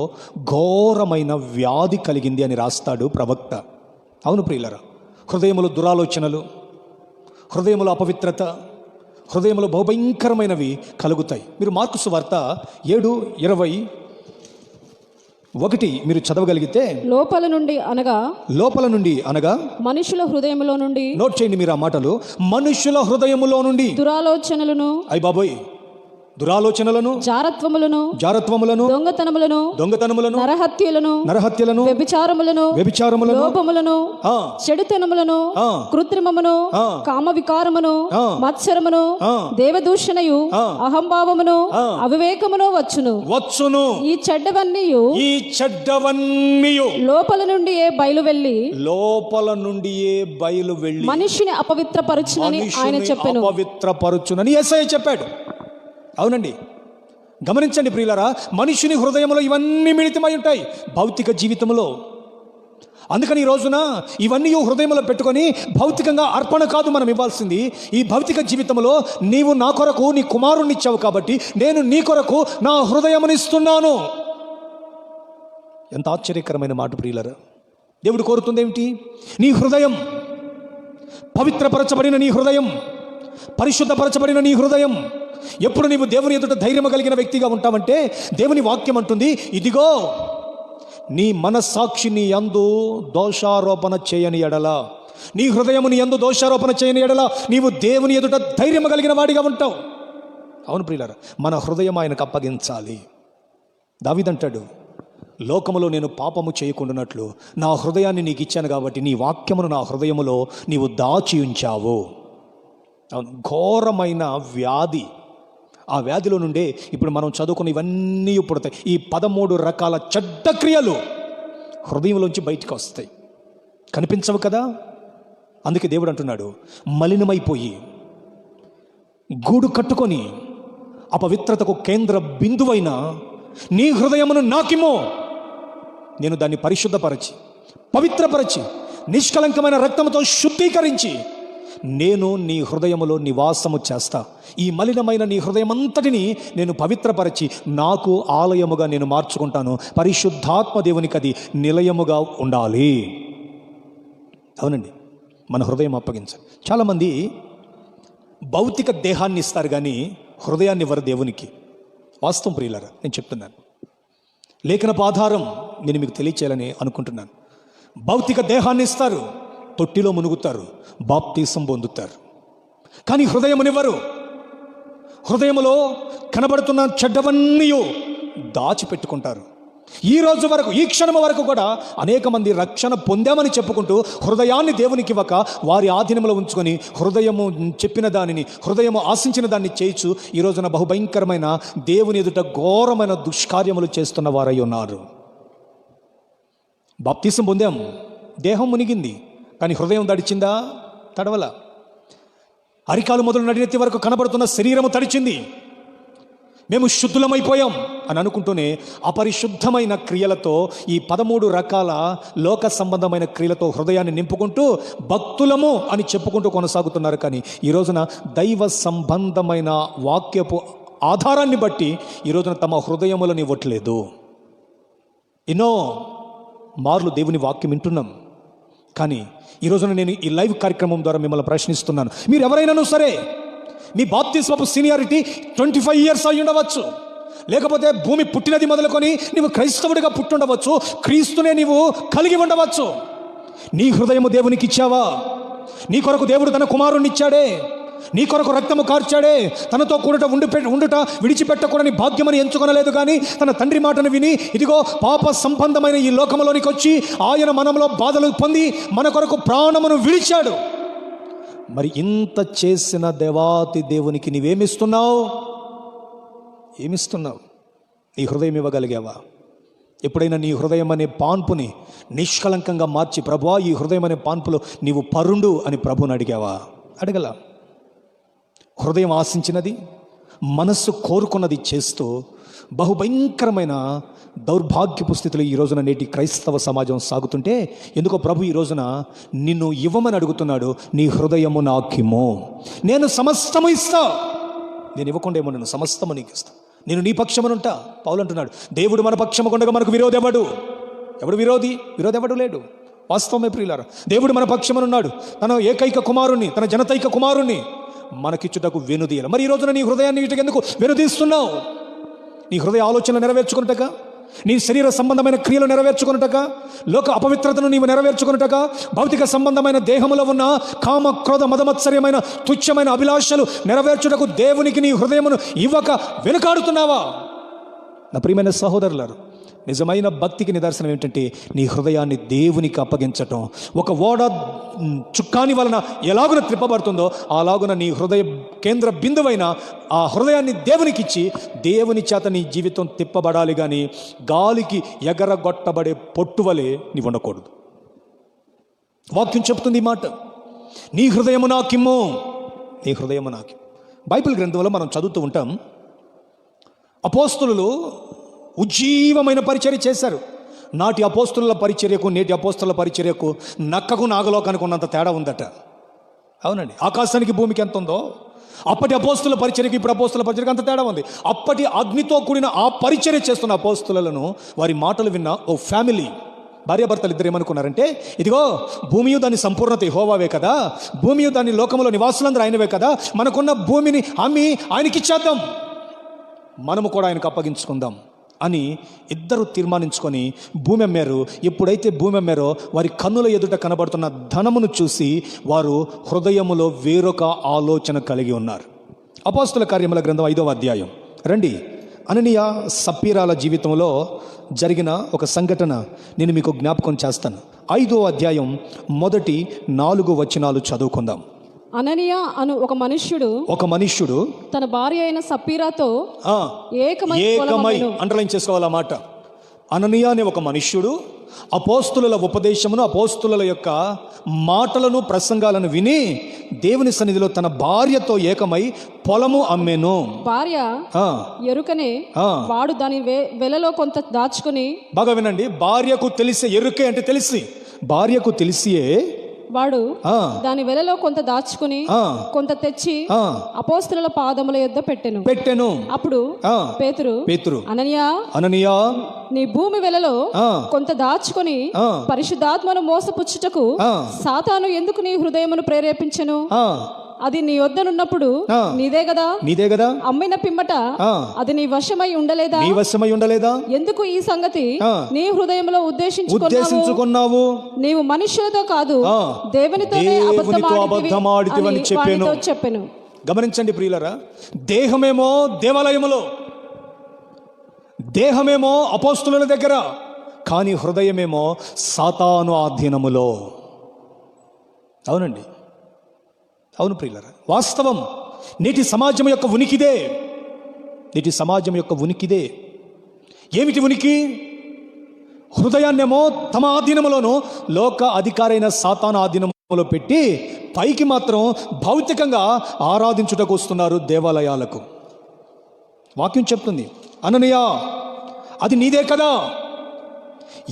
ఘోరమైన వ్యాధి కలిగింది అని రాస్తాడు ప్రవక్త. అవును ప్రియులరా, హృదయములో దురాలోచనలు, హృదయములో అపవిత్రత, హృదయములో బహుభయంకరమైనవి కలుగుతాయి. మీరు మార్కు సువార్త 7:21 మీరు చదవగలిగితే, లోపల నుండి అనగా మనుషుల హృదయములో నుండి, నోట్ చేయండి మీరు ఆ మాటలు, మనుషుల హృదయములో నుండి దురాలోచనలను, అయ్ బాబోయ్, దురాలోచనలను, జారత్వములను, దొంగతనములను, నరహత్యలను, వ్యభిచారములను, లోపములను, చెడుతనములను, కృత్రిమమును, కామ వికారమును, మత్సరమును, దేవదూషణయు, అహంభావమును, అవివేకమును వచ్చును. ఈ చెడ్డవన్నీయు లోపల నుండియే బయలువెళ్ళి మనిషిని అపవిత్రపరచునని ఆయన చెప్పెను. యేసయ్య చెప్పాడు. అవునండి, గమనించండి ప్రియులారా, మనుషుని హృదయంలో ఇవన్నీ మిళితమై ఉంటాయి భౌతిక జీవితంలో. అందుకని ఈ రోజున ఇవన్నీ హృదయంలో పెట్టుకొని భౌతికంగా అర్పణ కాదు మనం ఇవ్వాల్సింది. ఈ భౌతిక జీవితంలో నీవు నా కొరకు నీ కుమారుణ్ణి ఇచ్చావు కాబట్టి నేను నీ కొరకు నా హృదయమునిస్తున్నాను. ఎంత ఆశ్చర్యకరమైన మాట ప్రియులారా. దేవుడు కోరుతుంది ఏమిటి? నీ హృదయం, పవిత్రపరచబడిన నీ హృదయం, పరిశుద్ధపరచబడిన నీ హృదయం. ఎప్పుడు నీవు దేవుని ఎదుట ధైర్యం కలిగిన వ్యక్తిగా ఉంటావంటే దేవుని వాక్యం అంటుంది, ఇదిగో నీ మనస్సాక్షి నీ యందు దోషారోపణ చేయని ఎడల, నీ హృదయము నీ యందు దోషారోపణ చేయని ఎడల నీవు దేవుని ఎదుట ధైర్యం కలిగిన వాడిగా ఉంటావు. అవును ప్రియులారా, మన హృదయం ఆయనకు అప్పగించాలి. దావీదంటాడు, లోకములో నేను పాపము చేయకుండానట్లు నా హృదయాన్ని నీకు ఇచ్చాను కాబట్టి నీ వాక్యమును నా హృదయములో నీవు దాచి ఉంచావు. ఘోరమైన వ్యాధి, ఆ వ్యాధిలో నుండే ఇప్పుడు మనం చదువుకున్న ఇవన్నీ పుడతాయి. ఈ 13 రకాల చెడ్డ క్రియలు హృదయంలోంచి బయటకు వస్తాయి, కనిపించవు కదా. అందుకే దేవుడు అంటున్నాడు, మలినమైపోయి గూడు కట్టుకొని అపవిత్రతకు కేంద్ర బిందువైన నీ హృదయమును నాకిమో, నేను దాన్ని పరిశుద్ధపరచి పవిత్రపరచి నిష్కలంకమైన రక్తంతో శుద్ధీకరించి నేను నీ హృదయములో నివాసము చేస్తా. ఈ మలినమైన నీ హృదయం అంతటిని నేను పవిత్రపరచి నాకు ఆలయముగా నేను మార్చుకుంటాను. పరిశుద్ధాత్మ దేవునికి అది నిలయముగా ఉండాలి. అవునండి, మన హృదయం అప్పగించాలి. చాలామంది భౌతిక దేహాన్ని ఇస్తారు కానీ హృదయాన్ని ఇవ్వరు దేవునికి. వాస్తవం ప్రియులారా, నేను చెప్తున్నాను, లేఖనపు ఆధారం నేను మీకు తెలియచేయాలని అనుకుంటున్నాను. భౌతిక దేహాన్ని ఇస్తారు, తొట్టిలో మునుగుతారు, బాప్తీసం పొందుతారు, కానీ హృదయమునివ్వరు. హృదయములో కనబడుతున్న చెడ్డవన్నీ దాచిపెట్టుకుంటారు. ఈ రోజు వరకు, ఈ క్షణం వరకు కూడా అనేక మంది రక్షణ పొందామని చెప్పుకుంటూ హృదయాన్ని దేవునికి ఇవ్వక వారి ఆధీనంలో ఉంచుకొని హృదయము చెప్పిన దానిని, హృదయము ఆశించిన దాన్ని చేయించు ఈ రోజున బహుభయంకరమైన దేవుని ఎదుట ఘోరమైన దుష్కార్యములు చేస్తున్న వారై ఉన్నారు. బాప్తీసం పొందాం, దేహం మునిగింది, కానీ హృదయం తడిచిందా? తడవల. అరికాలు మొదలు నడినెత్తి వరకు కనబడుతున్న శరీరము తడిచింది. మేము శుద్ధులమైపోయాం అని అనుకుంటూనే అపరిశుద్ధమైన క్రియలతో, ఈ 13 రకాల లోక సంబంధమైన క్రియలతో హృదయాన్ని నింపుకుంటూ భక్తులము అని చెప్పుకుంటూ కొనసాగుతున్నారు. కానీ ఈ రోజున దైవ సంబంధమైన వాక్యపు ఆధారాన్ని బట్టి ఈ రోజున తమ హృదయములను ఇవ్వట్లేదు. ఎన్నో మార్లు దేవుని వాక్యం వింటున్నాం, కానీ ఈ రోజున నేను ఈ లైవ్ కార్యక్రమం ద్వారా మిమ్మల్ని ప్రశ్నిస్తున్నాను. మీరు ఎవరైనాను సరే, మీ బాప్తిస్మపు సీనియారిటీ 25 ఇయర్స్ అయి ఉండవచ్చు, లేకపోతే భూమి పుట్టినది మొదలుకొని నీవు క్రైస్తవుడిగా పుట్టుండవచ్చు, క్రీస్తునే నీవు కలిగి ఉండవచ్చు. నీ హృదయము దేవునికి ఇచ్చావా? నీ కొరకు దేవుడు తన కుమారుణ్ణి ఇచ్చాడే, నీ కొరకు రక్తము కార్చాడే, తనతో కూడట ఉండుట విడిచిపెట్టకూడని భాగ్యమని ఎంచుకొనలేదు. కానీ తన తండ్రి మాటను విని ఇదిగో పాప సంబంధమైన ఈ లోకములోనికి వచ్చి ఆయన మనములో బాధలు పొంది మన కొరకు ప్రాణమును విడిచాడు. మరి ఇంత చేసిన దేవాతి దేవునికి నీవేమిస్తున్నావు? ఏమిస్తున్నావు? నీ హృదయం ఇవ్వగలిగావా? ఎప్పుడైనా నీ హృదయం అనే పాన్పుని నిష్కలంకంగా మార్చి, ప్రభువా ఈ హృదయం అనే పాన్పులో నీవు పరుండు అని ప్రభుని అడిగావా? అడగల. హృదయం ఆశించినది, మనస్సు కోరుకున్నది చేస్తూ బహుభయంకరమైన దౌర్భాగ్యపు స్థితిలో ఈ రోజున నేటి క్రైస్తవ సమాజం సాగుతుంటే, ఎందుకో ప్రభు ఈ రోజున నిన్ను ఇవ్వమని అడుగుతున్నాడు. నీ హృదయము నాకిమ్మో, నేను సమస్తము ఇస్తా. నేను ఇవ్వకుండా ఏమో, నేను సమస్తము నీకు ఇస్తా, నేను నీ పక్షమునుంటా. పౌలు అంటున్నాడు, దేవుడు మన పక్షము కొండగా మనకు విరోధి ఎవడు? ఎవడు విరోధి? విరోధి ఎవడు లేడు. వాస్తవమే ప్రియులారా, దేవుడు మన పక్షమునున్నాడు. తన ఏకైక కుమారుణ్ణి, తన జనతైక కుమారుణ్ణి మనకిచ్చుటకు వెనుదీయాలి. మరి ఈ రోజున నీ హృదయాన్ని ఇటుకు ఎందుకు వెనుదీస్తున్నావు? నీ హృదయ ఆలోచనలు నెరవేర్చుకున్నట్టుగా, నీ శరీర సంబంధమైన క్రియలు నెరవేర్చుకున్నట్టుగా, లోక అపవిత్రతను నీవు నెరవేర్చుకున్నట్టుగా, భౌతిక సంబంధమైన దేహములో ఉన్న కామ క్రోధ మదమత్సర్యమైన తుచ్చమైన అభిలాషలు నెరవేర్చుటకు దేవునికి నీ హృదయమును ఇవ్వక వెనుకాడుతున్నావా? నా ప్రియమైన సహోదరులారు, నిజమైన భక్తికి నిదర్శనం ఏమిటంటే నీ హృదయాన్ని దేవునికి అప్పగించటం. ఒక ఓడ చుక్కాని వలన ఎలాగున త్రిప్పబడుతుందో అలాగున నీ హృదయ కేంద్ర బిందువైన ఆ హృదయాన్ని దేవునికి ఇచ్చి, దేవుని చేత నీ జీవితం తిప్పబడాలి. కానీ గాలికి ఎగరగొట్టబడే పొట్టువలే నీవు ఉండకూడదు. వాక్యం చెప్తుంది ఈ మాట, నీ హృదయము నాకిమ్ము, నీ హృదయము నాకి. బైబిల్ గ్రంథంలో మనం చదువుతూ ఉంటాం, అపోస్తలులు ఉజ్జీవమైన పరిచర్య చేశారు. నాటి అపోస్తలుల పరిచర్యకు నేటి అపోస్తలుల పరిచర్యకు నక్కకు నాగలోకానికి ఉన్నంత తేడా ఉందట. అవునండి, ఆకాశానికి భూమికి ఎంత ఉందో అప్పటి అపోస్తలుల పరిచర్యకు ఇప్పుడు అపోస్తలుల పరిచర్యకు అంత తేడా ఉంది. అప్పటి అగ్నితో కూడిన ఆ పరిచర్య చేస్తున్న అపోస్తలులను వారి మాటలు విన్న ఓ ఫ్యామిలీ, భార్యాభర్తలు ఇద్దరు ఏమనుకున్నారంటే, ఇదిగో భూమియు దాని సంపూర్ణత యెహోవావే కదా, భూమియు దాని లోకములో నివాసులందరూ ఆయనవే కదా, మనకున్న భూమిని అమ్మి ఆయనకిచ్చేద్దాం, మనము కూడా ఆయనకు అప్పగించుకుందాం అని ఇద్దరు తీర్మానించుకొని భూమి అమ్మారు. ఎప్పుడైతే భూమి అమ్మారో వారి కన్నుల ఎదుట కనబడుతున్న ధనమును చూసి వారు హృదయములో వేరొక ఆలోచన కలిగి ఉన్నారు. అపోస్తల కార్యముల గ్రంథం 5వ అధ్యాయం రండి. అననీయ సప్పీరాల జీవితంలో జరిగిన ఒక సంఘటన నేను మీకు జ్ఞాపకం చేస్తాను. 5వ అధ్యాయం మొదటి 4 వచనాలు చదువుకుందాం. అననీయ అను ఒక మనుష్యుడు తన భార్య అయిన సప్పీరాతో ఏకమై అండర్లైన్ చేసుకోవాలి ఆ మాట. అననీయ అనే ఒక మనుష్యుడు అపోస్తుల ఉపదేశమును, అపోస్తుల యొక్క మాటలను, ప్రసంగాలను విని దేవుని సన్నిధిలో తన భార్యతో ఏకమై పొలము అమ్మెను. భార్య ఎరుకనే వాడు దాని వెలలో కొంత దాచుకుని. బాగా వినండి, భార్యకు తెలిసే, ఎరుకే అంటే తెలిసి, భార్యకు తెలిసియే వాడు ఆ, దాని వెలలో కొంత దాచుకుని ఆ, కొంత తెచ్చి ఆ, అపోస్తలుల పాదముల యొద్ద పెట్టెను. పెట్టెను. అప్పుడు ఆ, పేతురు అననీయ నీ భూమి వెలలో ఆ, కొంత దాచుకొని ఆ, పరిశుద్ధాత్మను మోసపుచ్చుటకు ఆ, సాతాను ఎందుకు నీ హృదయమును ప్రేరేపించెను? ఆ, అది నీ వద్దనున్నప్పుడు ఆ, నీదే కదా. నీదే కదా. అమ్మిన పిమ్మట ఆ, అది నీ వశమై ఉండలేదా? నీ వశమై ఉండలేదా? ఎందుకు ఈ సంగతి ఆ, నీ హృదయంలో ఉద్దేశించుకున్నావు? నీవు మనుష్యులతో కాదు ఆ, దేవునితోనే అబద్ధమాడితివని చెప్పెను. గమనించండి ప్రియులరా, దేహమేమో దేవాలయములో, దేహమేమో అపోస్తుల దగ్గర, కానీ హృదయమేమో సాతాను ఆధీనములో. అవునండి, అవును ప్రియులరా, వాస్తవం. నేటి సమాజం యొక్క ఉనికిదే, నేటి సమాజం యొక్క ఉనికిదే. ఏమిటి ఉనికి? హృదయాన్నేమో తమ ఆధీనములోను లోక అధికారైన సాతాను ఆధీనములో పెట్టి పైకి మాత్రం భౌతికంగా ఆరాధించుటకు వస్తున్నారు దేవాలయాలకు. వాక్యం చెప్తుంది, అననీయ అది నీదే కదా,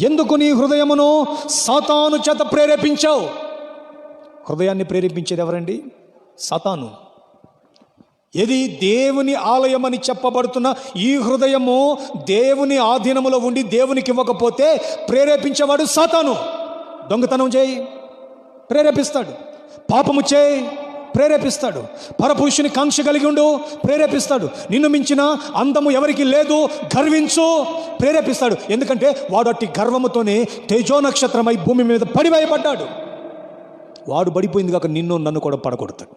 ఎందుకు నీ హృదయమును సాతాను చేత ప్రేరేపించావు? హృదయాన్ని ప్రేరేపించేది ఎవరండి? సాతాను. ఇది దేవుని ఆలయం అని చెప్పబడుతున్న ఈ హృదయము దేవుని ఆధీనములో ఉండి దేవునికి ఇవ్వకపోతే ప్రేరేపించేవాడు సాతాను. దొంగతనం చేయి ప్రేరేపిస్తాడు, పాపము చేయి ప్రేరేపిస్తాడు, పరపురుషుని కాంక్ష కలిగి ఉండు ప్రేరేపిస్తాడు, నిన్ను మించిన అందము ఎవరికి లేదు గర్వించు ప్రేరేపిస్తాడు. ఎందుకంటే వాడు అట్టి గర్వముతోనే తేజో నక్షత్రమై భూమి మీద పడివేయబడ్డాడు. వాడు పడిపోయింది కాక నిన్ను నన్ను కూడా పడగొడతాడు.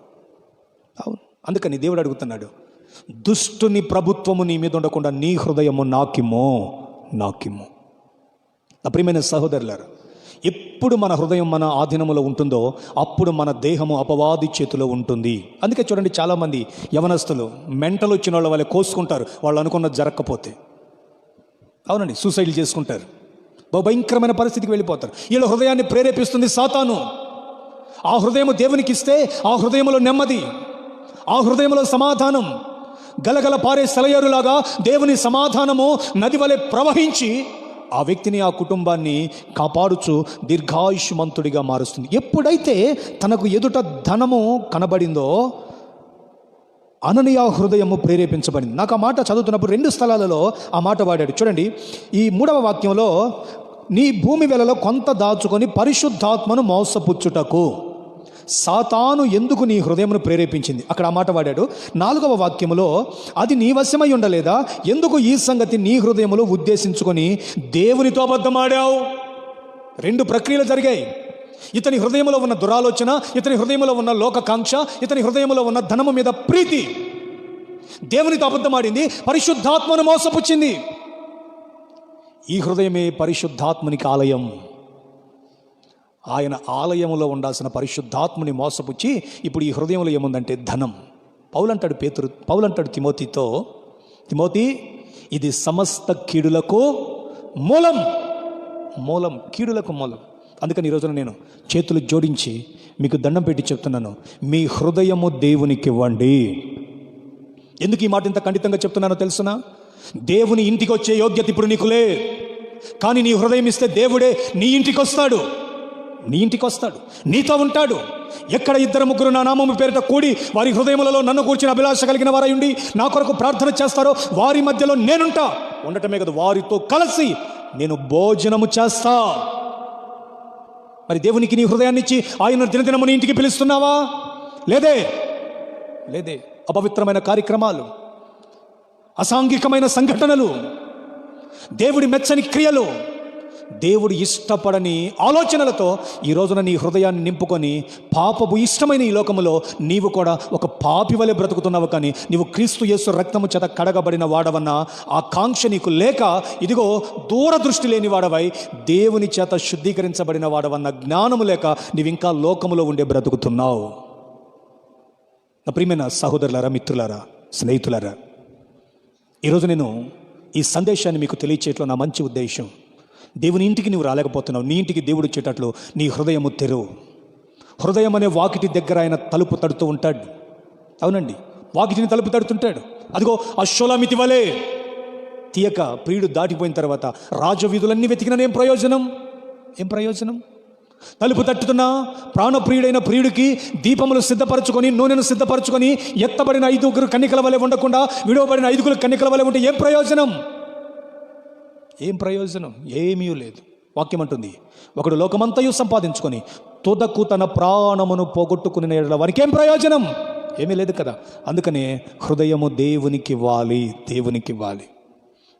అవును, అందుకని దేవుడు అడుగుతున్నాడు, దుష్టుని ప్రభుత్వము నీ మీద ఉండకుండా నీ హృదయము నాకిమ్మో. నా ప్రియమైన సహోదరులారా, ఎప్పుడు మన హృదయం మన ఆధీనములో ఉంటుందో అప్పుడు మన దేహము అపవాది చేతిలో ఉంటుంది. అందుకే చూడండి, చాలామంది యవనస్తులు మెంటలు వచ్చిన వాళ్ళ వాళ్ళే కోసుకుంటారు, వాళ్ళు అనుకున్నది జరగకపోతే. అవునండి, సూసైడ్లు చేసుకుంటారు, భయంకరమైన పరిస్థితికి వెళ్ళిపోతారు. వీళ్ళ హృదయాన్ని ప్రేరేపిస్తుంది సాతాను. ఆ హృదయము దేవునికి ఇస్తే ఆ హృదయంలో నెమ్మది, ఆ హృదయంలో సమాధానం, గలగల పారే సెలయేరులాగా దేవుని సమాధానము నది వలె ప్రవహించి ఆ వ్యక్తిని, ఆ కుటుంబాన్ని కాపాడుచు దీర్ఘాయుష్మంతుడిగా మారుస్తుంది. ఎప్పుడైతే తనకు ఎదుట ధనము కనబడిందో అననీయ హృదయము ప్రేరేపించబడింది. నాకు ఆ మాట చదువుతున్నప్పుడు 2 స్థలాలలో ఆ మాట వాడాడు. చూడండి, ఈ 3వ వాక్యంలో నీ భూమి వెలలో కొంత దాచుకొని పరిశుద్ధాత్మను మోసపుచ్చుటకు సాతాను ఎందుకు నీ హృదయమును ప్రేరేపించింది, అక్కడ ఆ మాట వాడాడు. 4వ వాక్యములో అది నీ వశమై ఉండలేదా, ఎందుకు ఈ సంగతి నీ హృదయములో ఉద్దేశించుకొని దేవునితో అబద్ధమాడావు? 2 ప్రక్రియలు జరిగాయి. ఇతని హృదయంలో ఉన్న దురాలోచన, ఇతని హృదయంలో ఉన్న లోకకాంక్ష, ఇతని హృదయంలో ఉన్న ధనము మీద ప్రీతి దేవునితో అబద్ధమాడింది, పరిశుద్ధాత్మను మోసపుచ్చింది. ఈ హృదయమే పరిశుద్ధాత్మునికి ఆలయం. ఆయన ఆలయములో ఉండాల్సిన పరిశుద్ధాత్ముని మోసపుచ్చి ఇప్పుడు ఈ హృదయంలో ఏముందంటే ధనం. పౌలు అంటాడు తిమోతితో, తిమోతి ఇది సమస్త కీడులకు మూలం, కీడులకు మూలం. అందుకని ఈ రోజున నేను చేతులు జోడించి మీకు దండం పెట్టి చెప్తున్నాను, మీ హృదయము దేవునికి ఇవ్వండి. ఎందుకు ఈ మాట ఇంత ఖండితంగా చెప్తున్నానో తెలుసునా? దేవుని ఇంటికి వచ్చే యోగ్యత ఇప్పుడు నీకు లే, కానీ నీ హృదయం ఇస్తే దేవుడే నీ ఇంటికి వస్తాడు, నీతో ఉంటాడు. ఎక్కడ 2-3 నా నామము పేరిట కూడి వారి హృదయములలో నన్ను కూర్చిన అభిలాష కలిగిన వారై ఉండి నా కొరకు ప్రార్థన చేస్తారో వారి మధ్యలో నేనుంటా. ఉండటమే కదా, వారితో కలిసి నేను భోజనము చేస్తా. మరి దేవునికి నీ హృదయాన్ని ఇచ్చి ఆయన దినదినము నీ ఇంటికి పిలుస్తున్నావా? లేదే. అపవిత్రమైన కార్యక్రమాలు, అసాంఘికమైన సంఘటనలు, దేవుడి మెచ్చని క్రియలు, దేవుడు ఇష్టపడని ఆలోచనలతో ఈ రోజున నీ హృదయాన్ని నింపుకొని పాపపు ఇష్టమైన ఈ లోకములో నీవు కూడా ఒక పాపి వలె బ్రతుకుతున్నావు. కానీ నీవు క్రీస్తు యేసు రక్తము చేత కడగబడిన వాడవన్న ఆ కాంక్ష నీకు లేక, ఇదిగో దూరదృష్టి లేని వాడవై దేవుని చేత శుద్ధీకరించబడిన వాడవన్న జ్ఞానము లేక నీవు ఇంకా లోకములో ఉండే బ్రతుకుతున్నావు. నా ప్రియమైన సహోదరులారా, మిత్రులారా, స్నేహితులారా, ఈరోజు నేను ఈ సందేశాన్ని మీకు తెలియచేయట్లో నా మంచి ఉద్దేశం, దేవుని ఇంటికి నువ్వు రాలేకపోతున్నావు, నీ ఇంటికి దేవుడు వచ్చేటట్లు నీ హృదయము తెరువు. హృదయం అనే వాకిటి దగ్గర ఆయన తలుపు తడుతూ ఉంటాడు. అవునండి, వాకిటిని తలుపు తడుతుంటాడు. అదిగో ఆ షోలామితి వలె తీయక ప్రియుడు దాటిపోయిన తర్వాత రాజవీధులన్నీ వెతికిన ఏం ప్రయోజనం? తలుపు తట్టుతున్న ప్రాణప్రియుడైన ప్రియుడికి దీపములు సిద్ధపరచుకొని, నూనెను సిద్ధపరచుకొని, ఎత్తబడిన 5 కన్నికల వలె ఉండకుండా విడవబడిన 5 కన్నికల వలె ఉంటే ఏం ప్రయోజనం? ఏం ప్రయోజనం? ఏమీ లేదు. వాక్యం అంటుంది, ఒకడు లోకమంతయు సంపాదించుకొని తుదకు తన ప్రాణమును పోగొట్టుకునే వారికి ఏం ప్రయోజనం? ఏమీ లేదు కదా. అందుకనే హృదయము దేవునికి ఇవ్వాలి.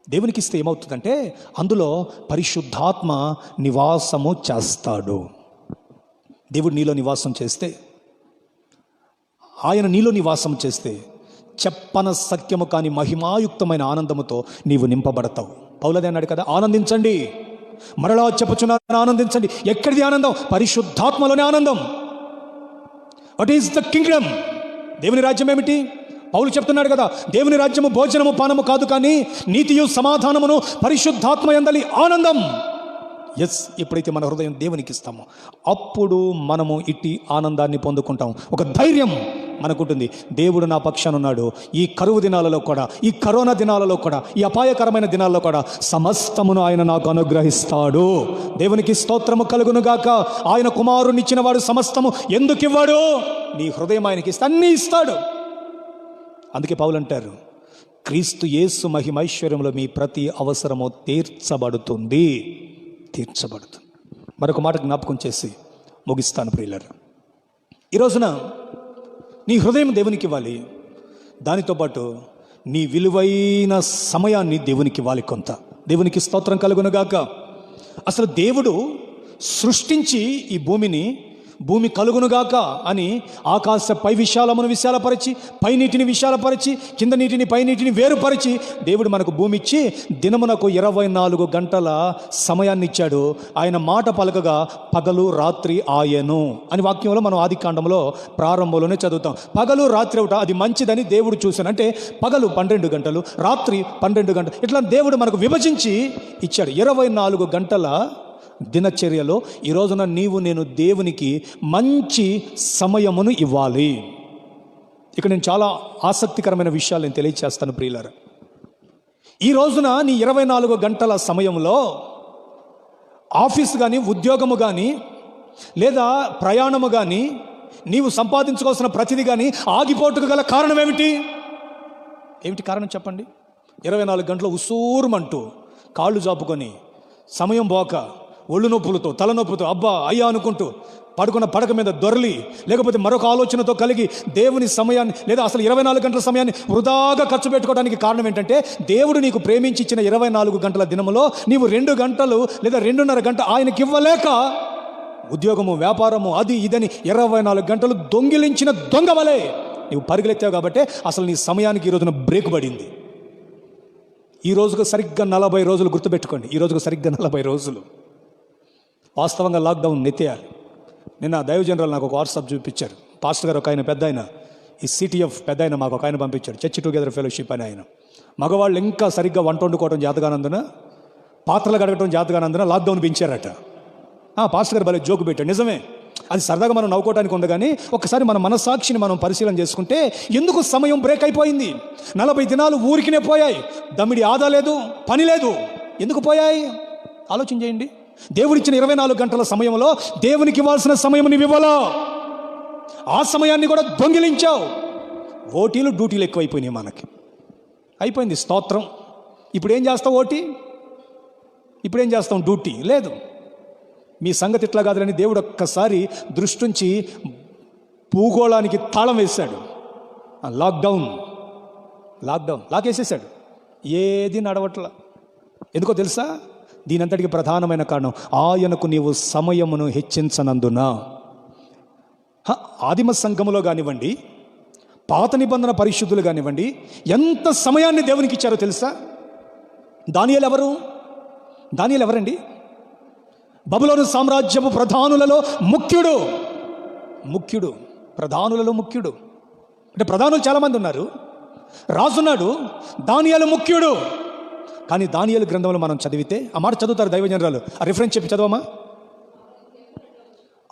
దేవునికి ఇస్తే ఏమవుతుందంటే అందులో పరిశుద్ధాత్మ నివాసము చేస్తాడు. దేవుడు నీలో నివాసం చేస్తే, ఆయన నీలో నివాసం చేస్తే చెప్పన సత్యము కాని మహిమాయుక్తమైన ఆనందముతో నీవు నింపబడతావు. పౌలదే అన్నాడు కదా, ఆనందించండి, మరలా చెప్పుచున్నాను ఆనందించండి. ఎక్కడిది ఆనందం? పరిశుద్ధాత్మలోనే ఆనందం. What is the Kingdom? దేవుని రాజ్యం ఏమిటి? పౌలు చెప్తున్నాడు కదా, దేవుని రాజ్యము భోజనము పానము కాదు, కానీ నీతియు సమాధానమును పరిశుద్ధాత్మ యందలి ఆనందం. ఎస్, ఎప్పుడైతే మన హృదయం దేవునికి ఇస్తామో అప్పుడు మనము ఇట్టి ఆనందాన్ని పొందుకుంటాం. ఒక ధైర్యం మనకుంటుంది. దేవుడు నా పక్షాన ఉన్నాడు. ఈ కరువు దినాలలో కూడా, ఈ కరోనా దినాలలో కూడా, ఈ అపాయకరమైన దినాల్లో కూడా సమస్తమును ఆయన నాకు అనుగ్రహిస్తాడు. దేవునికి స్తోత్రము కలుగునుగాక. ఆయన కుమారునిచ్చిన వాడు సమస్తము ఎందుకు ఇవ్వడు? నీ హృదయం ఆయనకి ఇస్తే అన్నీ ఇస్తాడు. అందుకే పౌలు అంటారు, క్రీస్తు యేసు మహిమైశ్వర్యంలో మీ ప్రతి అవసరము తీర్చబడుతుంది. మరొక మాట జ్ఞాపకం చేసి ముగిస్తాను ప్రియులారా. ఈ రోజున నీ హృదయం దేవునికి ఇవ్వాలి. దానితో పాటు నీ విలువైన సమయాన్ని దేవునికి ఇవ్వాలి. కొంత దేవునికి స్తోత్రం కలుగునుగాక. అసలు దేవుడు సృష్టించి ఈ భూమి కలుగునుగాక అని ఆకాశ పై విశాలమును విశాలపరిచి, పై నీటిని విశాలపరిచి, కింద నీటిని పై నీటిని వేరుపరిచి దేవుడు మనకు భూమి ఇచ్చి దినమునకు 24 గంటల సమయాన్ని ఇచ్చాడు. ఆయన మాట పలకగా పగలు రాత్రి ఆయను అని వాక్యంలో మనం ఆదికాండంలో ప్రారంభంలోనే చదువుతాం. పగలు రాత్రి ఒకట అది మంచిదని దేవుడు చూశాను. అంటే పగలు 12 గంటలు, రాత్రి 12 గంటలు, ఇట్లా దేవుడు మనకు విభజించి ఇచ్చాడు. 24 గంటల దినచర్యలో ఈ రోజున నీవు నేను దేవునికి మంచి సమయమును ఇవ్వాలి. ఇక నేను చాలా ఆసక్తికరమైన విషయాలు నేను తెలియచేస్తాను ప్రియులారా. ఈ రోజున నీ 24 గంటల సమయంలో ఆఫీసు కానీ, ఉద్యోగము కానీ, లేదా ప్రయాణము కానీ, నీవు సంపాదించుకోవాల్సిన ప్రతిదీ కానీ ఆగిపోటుకు గల కారణం ఏమిటి కారణం చెప్పండి? 24 గంటలు ఉసూరుమంటూ కాళ్ళు జాపుకొని, సమయం పోక, ఒళ్ళు నొప్పులతో, తలనొప్పుతో, అబ్బా అయ్యా అనుకుంటూ పడుకున్న పడక మీద దొరలి, లేకపోతే మరొక ఆలోచనతో కలిగి దేవుని సమయాన్ని, లేదా అసలు 24 గంటల సమయాన్ని వృధాగా ఖర్చు పెట్టుకోవడానికి కారణం ఏంటంటే, దేవుడు నీకు ప్రేమించి ఇచ్చిన 24 గంటల దినములో నీవు 2 గంటలు లేదా 2.5 గంట ఆయనకి ఇవ్వలేక ఉద్యోగము, వ్యాపారము, అది ఇదని 24 గంటలు దొంగిలించిన దొంగ వలె నీవు పరిగెత్తావు. కాబట్టి అసలు నీ సమయానికి ఈ రోజున బ్రేక్ పడింది. ఈ రోజుకు సరిగ్గా 40 రోజులు గుర్తుపెట్టుకోండి. ఈ రోజుకు సరిగ్గా 40 రోజులు వాస్తవంగా లాక్డౌన్ నెత్తేయాలి. నిన్న దైవ జనరల్ నాకు ఒక వాట్సాప్ చూపించారు. పాస్టర్ గారు ఒక ఆయన, పెద్ద ఆయన, ఈ సిటిఎఫ్ పెద్ద ఆయన మాకు ఒక ఆయన పంపించాడు, చర్చ్ టుగెదర్ ఫెలోషిప్ అని. ఆయన మగవాళ్ళు ఇంకా సరిగ్గా వంట వండుకోవడం జాతగానందున, పాత్రలు కడగటం జాతగానందున లాక్డౌన్ పెంచారట. పాస్టర్ గారు భలే జోకు పెట్టాడు. నిజమే, అది సరదాగా మనం నవ్వుకోవడానికి ఉంది. కానీ ఒకసారి మన మనసాక్షిని మనం పరిశీలన చేసుకుంటే ఎందుకు సమయం బ్రేక్ అయిపోయింది? 40 దినాలు ఊరికినే పోయాయి. దమ్మిడి ఆదా లేదు, పని లేదు. ఎందుకు పోయాయి? ఆలోచన చేయండి. దేవుడిచ్చిన 24 గంటల సమయంలో దేవునికి ఇవ్వాల్సిన సమయం నీవు ఇవ్వాలా? ఆ సమయాన్ని కూడా దొంగిలించావు. ఓటీలు డ్యూటీలు ఎక్కువైపోయినాయి మనకి. అయిపోయింది స్తోత్రం. ఇప్పుడు ఏం చేస్తావు? ఓటీ. ఇప్పుడేం చేస్తాం? డ్యూటీ లేదు. మీ సంగతి ఇట్లా కాదులని దేవుడు ఒక్కసారి దృష్టించి భూగోళానికి తాళం వేశాడు. లాక్డౌన్ లాకేసేసాడు. ఏది నడవట్ల. ఎందుకో తెలుసా? దీనంతటికి ప్రధానమైన కారణం ఆయనకు నీవు సమయమును హెచ్చించనందున. ఆదిమ సంఘములో కానివ్వండి, పాత నిబంధన పరిశుద్ధులు కానివ్వండి, ఎంత సమయాన్ని దేవునికి ఇచ్చారో తెలుసా? దానియేలు ఎవరండి? బబులోను సామ్రాజ్యపు ప్రధానులలో ముఖ్యుడు. ప్రధానులలో ముఖ్యుడు. అంటే ప్రధానులు చాలామంది ఉన్నారు, రాజున్నాడు, దానియేలు ముఖ్యుడు. కానీ దానియేలు గ్రంథంలో మనం చదివితే, ఆ మాట చదువుతారు దైవజనరాలు, ఆ రిఫరెన్స్ చెప్పి చదవమా.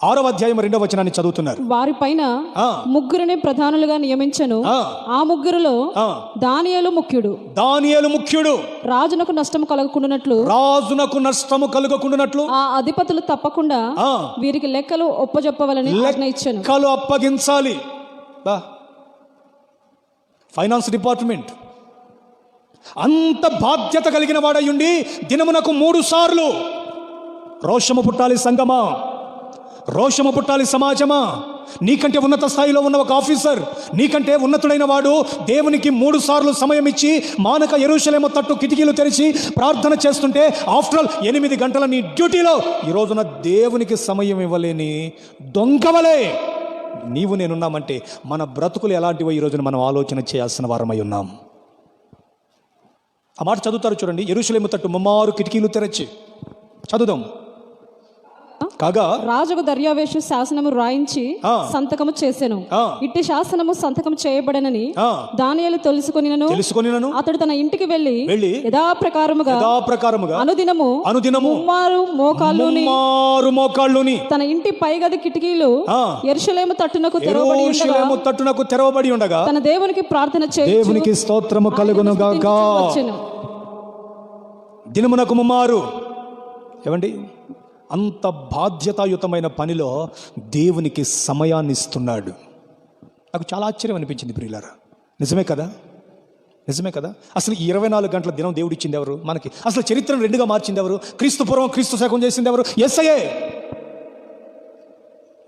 6వ అధ్యాయం 2వ వచనాన్ని చదువుతున్నారు. వారి పైన ఆ. ముగ్గురిని ప్రధానులుగా నియమించను. ఆ. ఆ ముగ్గురులో ఆ. దానియేలు ముఖ్యుడు. దానియేలు ముఖ్యుడు. రాజునకు నష్టం కలగకుండానట్లు రాజునకు నష్టము కలుగకుండానట్లు ఆ అధిపతులు తప్పకుండా ఆ. వీరికి లెక్కలు ఒప్పజెప్పవలని ఆజ్ఞ ఇచ్చాను. లెక్కలు అప్పగించాలి. ఫైనాన్స్ డిపార్ట్మెంట్ అంత బాధ్యత కలిగిన వాడయుండి దినమునకు 3 సార్లు రోషము పుట్టాలి సంగమా, రోషము పుట్టాలి సమాజమా. నీకంటే ఉన్నత స్థాయిలో ఉన్న ఒక ఆఫీసర్, నీకంటే ఉన్నతుడైన వాడు దేవునికి 3 సార్లు సమయం ఇచ్చి మానక యెరూషలేము తట్టు కిటికీలు తెరిచి ప్రార్థన చేస్తుంటే ఆఫ్టర్ ఆల్ 8 గంటల నీ డ్యూటీలో ఈ రోజున దేవునికి సమయం ఇవ్వలేని దొంగవలే నీవు నేనున్నామంటే మన బ్రతుకులు ఎలాంటివో ఈ రోజున మనం ఆలోచన చేయాల్సిన వారమై ఉన్నాం. ఆ మాట చదువుతారు చూడండి. యెరూషలేము తట్టు ముమ్మారు కిటికీలు తెరచి చదువుదాం. కాగా రాజుకు దర్యావేషు శాసనము రాయించి ఆ. సంతకము చేసెను. ఆ. ఇట్టి శాసనము సంతకం చేయబడనని ఆ. దానియేలు తెలుసుకొనినను తెలుసుకొనినను అతడు తన ఇంటికి వెళ్ళి వెళ్ళి యథాప్రకారముగా యథాప్రకారముగా అనుదినము అనుదినము ముమ్మారు మోకాళ్ళుని ముమ్మారు మోకాళ్ళుని తన ఇంటి పైగది కిటికీలు ఆ. యెరూషలేము తట్టునకు తెరవబడి ఉండగా యెరూషలేము తట్టునకు తెరవబడి ఉండగా తన దేవునికి ప్రార్థన చేయుచు దేవునికి స్తోత్రము కలుగును గాక. వచ్చెను. దినమునకు ముమ్మారు. ఏమండి, అంత బాధ్యతాయుతమైన పనిలో దేవునికి సమయాన్ని ఇస్తున్నాడు. నాకు చాలా ఆశ్చర్యం అనిపించింది ప్రియులారా. నిజమే కదా, నిజమే కదా. అసలు ఈ 24 గంటల దినం దేవుడు ఇచ్చింది ఎవరు మనకి? అసలు చరిత్రను 2గా మార్చింది ఎవరు? క్రీస్తు పూర్వం క్రీస్తు శకం చేసింది ఎవరు? యేసయ్యే.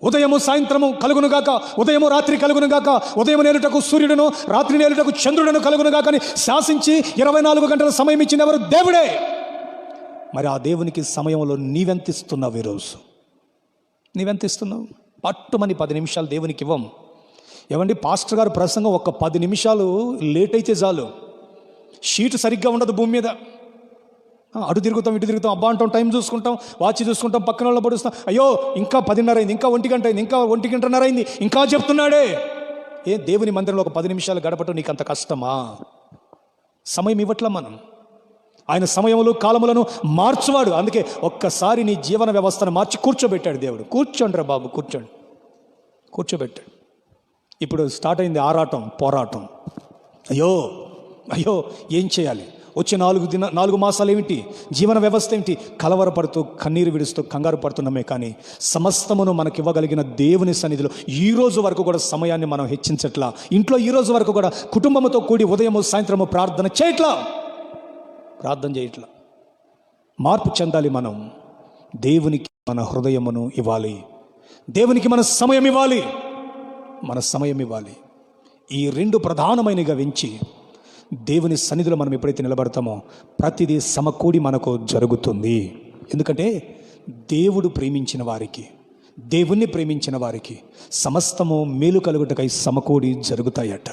ఉదయము సాయంత్రము కలుగునుగాక, ఉదయము రాత్రి కలుగునుగాక, ఉదయం నేలుటకు సూర్యుడును రాత్రి నేలుటకు చంద్రుడును కలుగునుగాక అని శాసించి 24 గంటల సమయం ఇచ్చింది ఎవరు? దేవుడే. మరి ఆ దేవునికి సమయంలో నీవెంతిస్తున్నావు? ఈరోజు నీవెంతిస్తున్నావు? పట్టుమని 10 నిమిషాలు దేవునికి ఇవ్వం. ఏమండి, పాస్టర్ గారు ప్రసంగం ఒక 10 నిమిషాలు లేట్ అయితే చాలు, షీట్ సరిగ్గా ఉండదు భూమి మీద. అటు తిరుగుతాం ఇటు తిరుగుతాం, అబ్బా అంటాం, టైం చూసుకుంటాం, వాచ్ చూసుకుంటాం, పక్కన వాళ్ళ పడుస్తాం. అయ్యో ఇంకా 10:30 అయింది, ఇంకా 1 గంట అయింది, ఇంకా 1 గంటన్నర అయింది, ఇంకా చెప్తున్నాడే. దేవుని మందిరంలో ఒక 10 నిమిషాలు గడపటం నీకు అంత కష్టమా? సమయం ఇవ్వట్లా మనం. ఆయన సమయములు కాలములను మార్చువాడు. అందుకే ఒక్కసారి నీ జీవన వ్యవస్థను మార్చి కూర్చోబెట్టాడు దేవుడు. కూర్చోండి రా బాబు, కూర్చోండి, కూర్చోబెట్టాడు. ఇప్పుడు స్టార్ట్ అయింది ఆరాటం, పోరాటం. అయ్యో అయ్యో ఏం చేయాలి? వచ్చే 4 మాసాలు ఏమిటి? జీవన వ్యవస్థ ఏమిటి? కలవరపడుతూ కన్నీరు విడుస్తూ కంగారు పడుతున్నామే. కానీ సమస్తమును మనకివ్వగలిగిన దేవుని సన్నిధిలో ఈ రోజు వరకు కూడా సమయాన్ని మనం హెచ్చించట్లా. ఇంట్లో ఈ రోజు వరకు కూడా కుటుంబంతో కూడి ఉదయము సాయంత్రము ప్రార్థన చేయట్లా, ప్రార్థన చేయట్లా. మార్పు చెందాలి మనం. దేవునికి మన హృదయమును ఇవ్వాలి, దేవునికి మన సమయం ఇవ్వాలి, మన సమయం ఇవ్వాలి. ఈ 2 ప్రధానమైనగా వెంచి దేవుని సన్నిధిలో మనం ఎప్పుడైతే నిలబడతామో ప్రతిదీ సమకూడి మనకు జరుగుతుంది. ఎందుకంటే దేవుడు ప్రేమించిన వారికి, దేవుణ్ణి ప్రేమించిన వారికి సమస్తము మేలు కలుగుటకై సమకూడి జరుగుతాయట.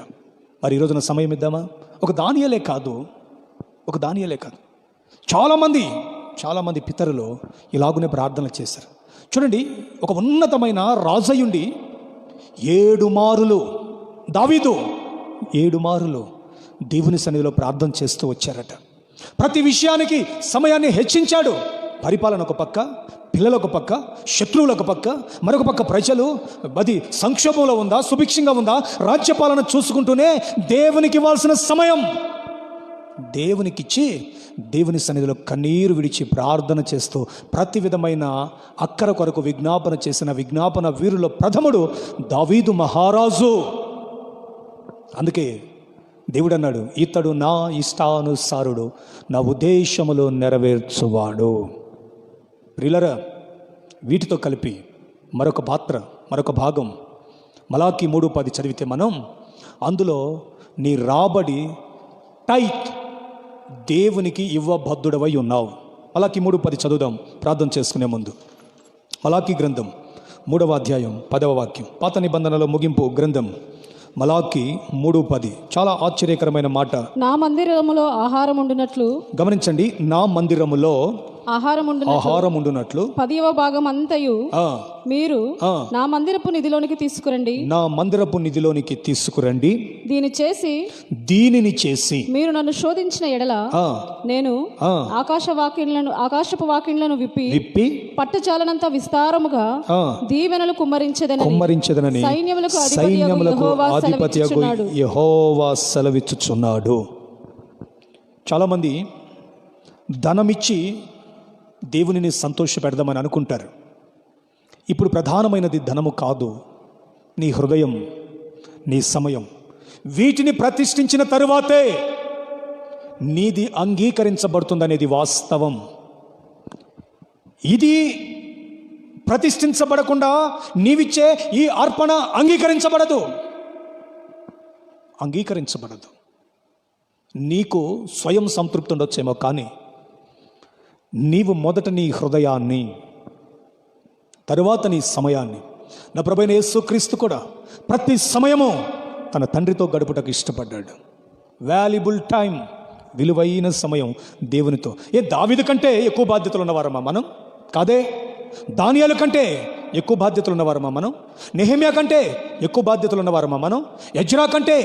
మరి ఈరోజున సమయం ఇద్దామా? ఒక దానియేలే కాదు, చాలామంది పితరులు ఇలాగునే ప్రార్థనలు చేశారు. చూడండి, ఒక ఉన్నతమైన రాజయుండి 7 మారులు దావీదు 7 మారులు దేవుని సన్నిధిలో ప్రార్థన చేస్తూ వచ్చారట. ప్రతి విషయానికి సమయాన్ని హెచ్చించాడు. పరిపాలన ఒక పక్క, పిల్లలు ఒక పక్క, శత్రువులు ఒక పక్క, మరొక పక్క ప్రజలు. అది సంక్షోభంలో ఉందా, సుభిక్షంగా ఉందా, రాజ్యపాలన చూసుకుంటూనే దేవునికి ఇవ్వాల్సిన సమయం దేవునికిచ్చి దేవుని సన్నిధిలో కన్నీరు విడిచి ప్రార్థన చేస్తూ ప్రతి విధమైన అక్కర కొరకు విజ్ఞాపన చేసిన విజ్ఞాపన వీరుల ప్రథముడు దావీదు మహారాజు. అందుకే దేవుడు అన్నాడు, ఇతడు నా ఇష్టానుసారుడు, నా ఉద్దేశములు నెరవేర్చువాడు. ప్రియులరా, వీటితో కలిపి మరొక భాగం మలాకి 3:10 చదివితే మనం అందులో నీ రాబడి టైట్ దేవునికి ఇవ్వబద్ధుడవై ఉన్నావు. మలాకి 3:10 చదువుదాం ప్రార్థన చేసుకునే ముందు. మలాకి గ్రంథం 3వ అధ్యాయం 10వ వాక్యం, పాత నిబంధనలో ముగింపు గ్రంథం మలాకి 3:10. చాలా ఆశ్చర్యకరమైన మాట. నా మందిరములో ఆహారం ఉండినట్లు, గమనించండి, నా మందిరములో ఆహారం ఉండునట్లు 10వ భాగం అంతయు ఆ, మీరు ఆ. నా మందిరపు నిధిలోనికి తీసుకురండి. నా మందిరపు నిధిలోనికి తీసుకురండి. దీనిని చేసి మీరు నన్ను శోధించిన ఎడల ఆ, నేను ఆ. ఆకాశపు వాకిళ్లను విప్పి పట్టుచాలనంత విస్తారముగా ఆ. దీవెనలు కుమ్మరించెదనని సైన్యములకు అధిపతియగు యెహోవా సెలవిచ్చుచున్నాడు. చాలామంది ధనమిచ్చి దేవునిని సంతోష పెడదామని అనుకుంటారు. ఇప్పుడు ప్రధానమైనది ధనము కాదు, నీ హృదయం, నీ సమయం. వీటిని ప్రతిష్ఠించిన తరువాతే నీది అంగీకరించబడుతుందనేది వాస్తవం. ఇది ప్రతిష్ఠించబడకుండా నీవిచ్చే ఈ అర్పణ అంగీకరించబడదు. నీకు స్వయం సంతృప్తి ఉండొచ్చేమో, కానీ నీవు మొదట నీ హృదయాన్ని, తరువాత నీ సమయాన్ని. నా ప్రభువైన యేసుక్రీస్తు కూడా ప్రతి సమయము తన తండ్రితో గడుపుటకు ఇష్టపడ్డాడు. వాల్యుబుల్ టైం, విలువైన సమయం దేవునితో. దావీదు కంటే ఎక్కువ బాధ్యతలు ఉన్నవారమ్మా మనం? కాదే. దానియేలు కంటే ఎక్కువ బాధ్యతలు ఉన్నవారమ్మా మనం? నెహెమ్యా కంటే ఎక్కువ బాధ్యతలు ఉన్నవారమ్మా మనం? ఎజ్రా కంటే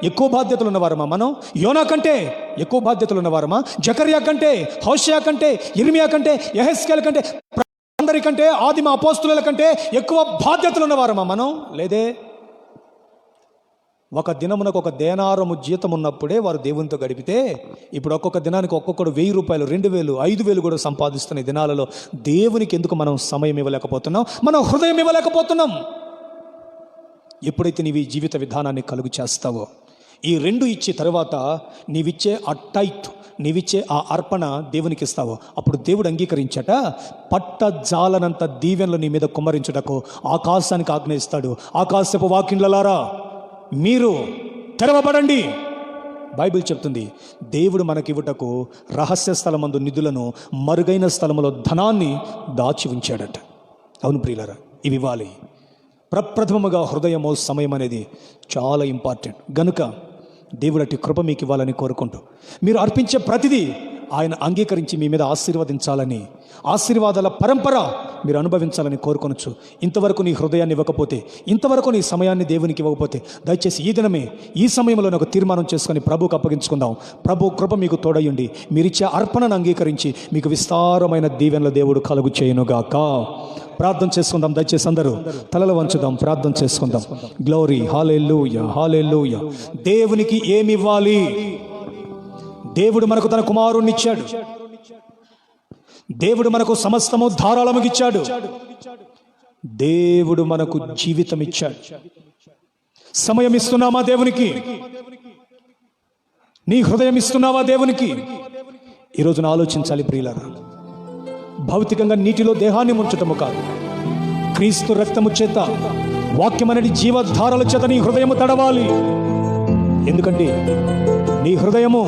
ఎక్కువ బాధ్యతలు ఉన్నవారమ్మా మనం? యోనా కంటే ఎక్కువ బాధ్యతలు ఉన్నవారమ్మా? జకర్యా కంటే, హోషేయ కంటే, ఇర్మియా కంటే, యెహెజ్కేలు కంటే, అందరికంటే, ఆదిమ అపోస్తుల కంటే ఎక్కువ బాధ్యతలు ఉన్నవారమ్మా మనం? లేదే. ఒక దినమునకు ఒక దేనారము జీతం ఉన్నప్పుడే వారు దేవునితో గడిపితే, ఇప్పుడు ఒక్కొక్క దినానికి ఒక్కొక్కడు 1000 రూపాయలు, 2000, 5000 కూడా సంపాదిస్తున్న ఈ దినాలలో దేవునికి ఎందుకు మనం సమయం ఇవ్వలేకపోతున్నాం? మనం హృదయం ఇవ్వలేకపోతున్నాం. ఎప్పుడైతే నీవు ఈ జీవిత విధానాన్ని కలుగు చేస్తావో, ఈ 2 ఇచ్చి తర్వాత నీవిచ్చే ఆ టైత్, నీవిచ్చే ఆ అర్పణ దేవునికి ఇస్తావో, అప్పుడు దేవుడు అంగీకరించట పట్టజాలనంత దీవెనలు నీ మీద కుమ్మరించుటకు ఆకాశానికి ఆజ్ఞయిస్తాడు. ఆకాశపు వాకిండ్లలారా మీరు తెరవబడండి. బైబిల్ చెప్తుంది, దేవుడు మనకివ్వటకు రహస్య స్థలమందు నిధులను, మరుగైన స్థలములో ధనాన్ని దాచి ఉంచాడట. అవును ప్రియులారా, ఇవి ఇవ్వాలి. ప్రప్రథమముగా హృదయము, సమయం అనేది చాలా ఇంపార్టెంట్. గనుక దేవుడు అట్టి కృప మీకు ఇవ్వాలని కోరుకుంటూ, మీరు అర్పించే ప్రతిదీ ఆయన అంగీకరించి మీ మీద ఆశీర్వదించాలని, ఆశీర్వాదాల పరంపర మీరు అనుభవించాలని కోరుకొనొచ్చు. ఇంతవరకు నీ హృదయాన్ని ఇవ్వకపోతే, ఇంతవరకు నీ సమయాన్ని దేవునికి ఇవ్వకపోతే, దయచేసి ఈ దినమే, ఈ సమయంలో ఒక తీర్మానం చేసుకొని ప్రభువుకు అప్పగించుకుందాం. ప్రభు కృప మీకు తోడయుండి మీరిచ్చే అర్పణను అంగీకరించి మీకు విస్తారమైన దీవెనల దేవుడు కలుగు చేయునుగాక. ప్రార్థన చేసుకుందాం. దయచేసి అందరూ తలలు వంచుదాం, ప్రార్థన చేసుకుందాం. గ్లోరీ, హల్లెలూయా, హల్లెలూయా. దేవునికి ఏమి ఇవ్వాలి? దేవుడు మనకు తన కుమారుణ్ణి ఇచ్చాడు. దేవుడు మనకు సమస్తము ధారాళముగిచ్చాడు. దేవుడు మనకు జీవితం ఇచ్చాడు. సమయం ఇస్తున్నామా దేవునికి? నీ హృదయం ఇస్తున్నావా దేవునికి? ఈరోజున ఆలోచించాలి ప్రియులారా. భౌతికంగా నీటిలో దేహాన్ని ముంచటము కాదు, క్రీస్తు రక్తము చేత, వాక్యం అనేది జీవధారల చేత నీ హృదయము తడవాలి. ఎందుకంటే నీ హృదయము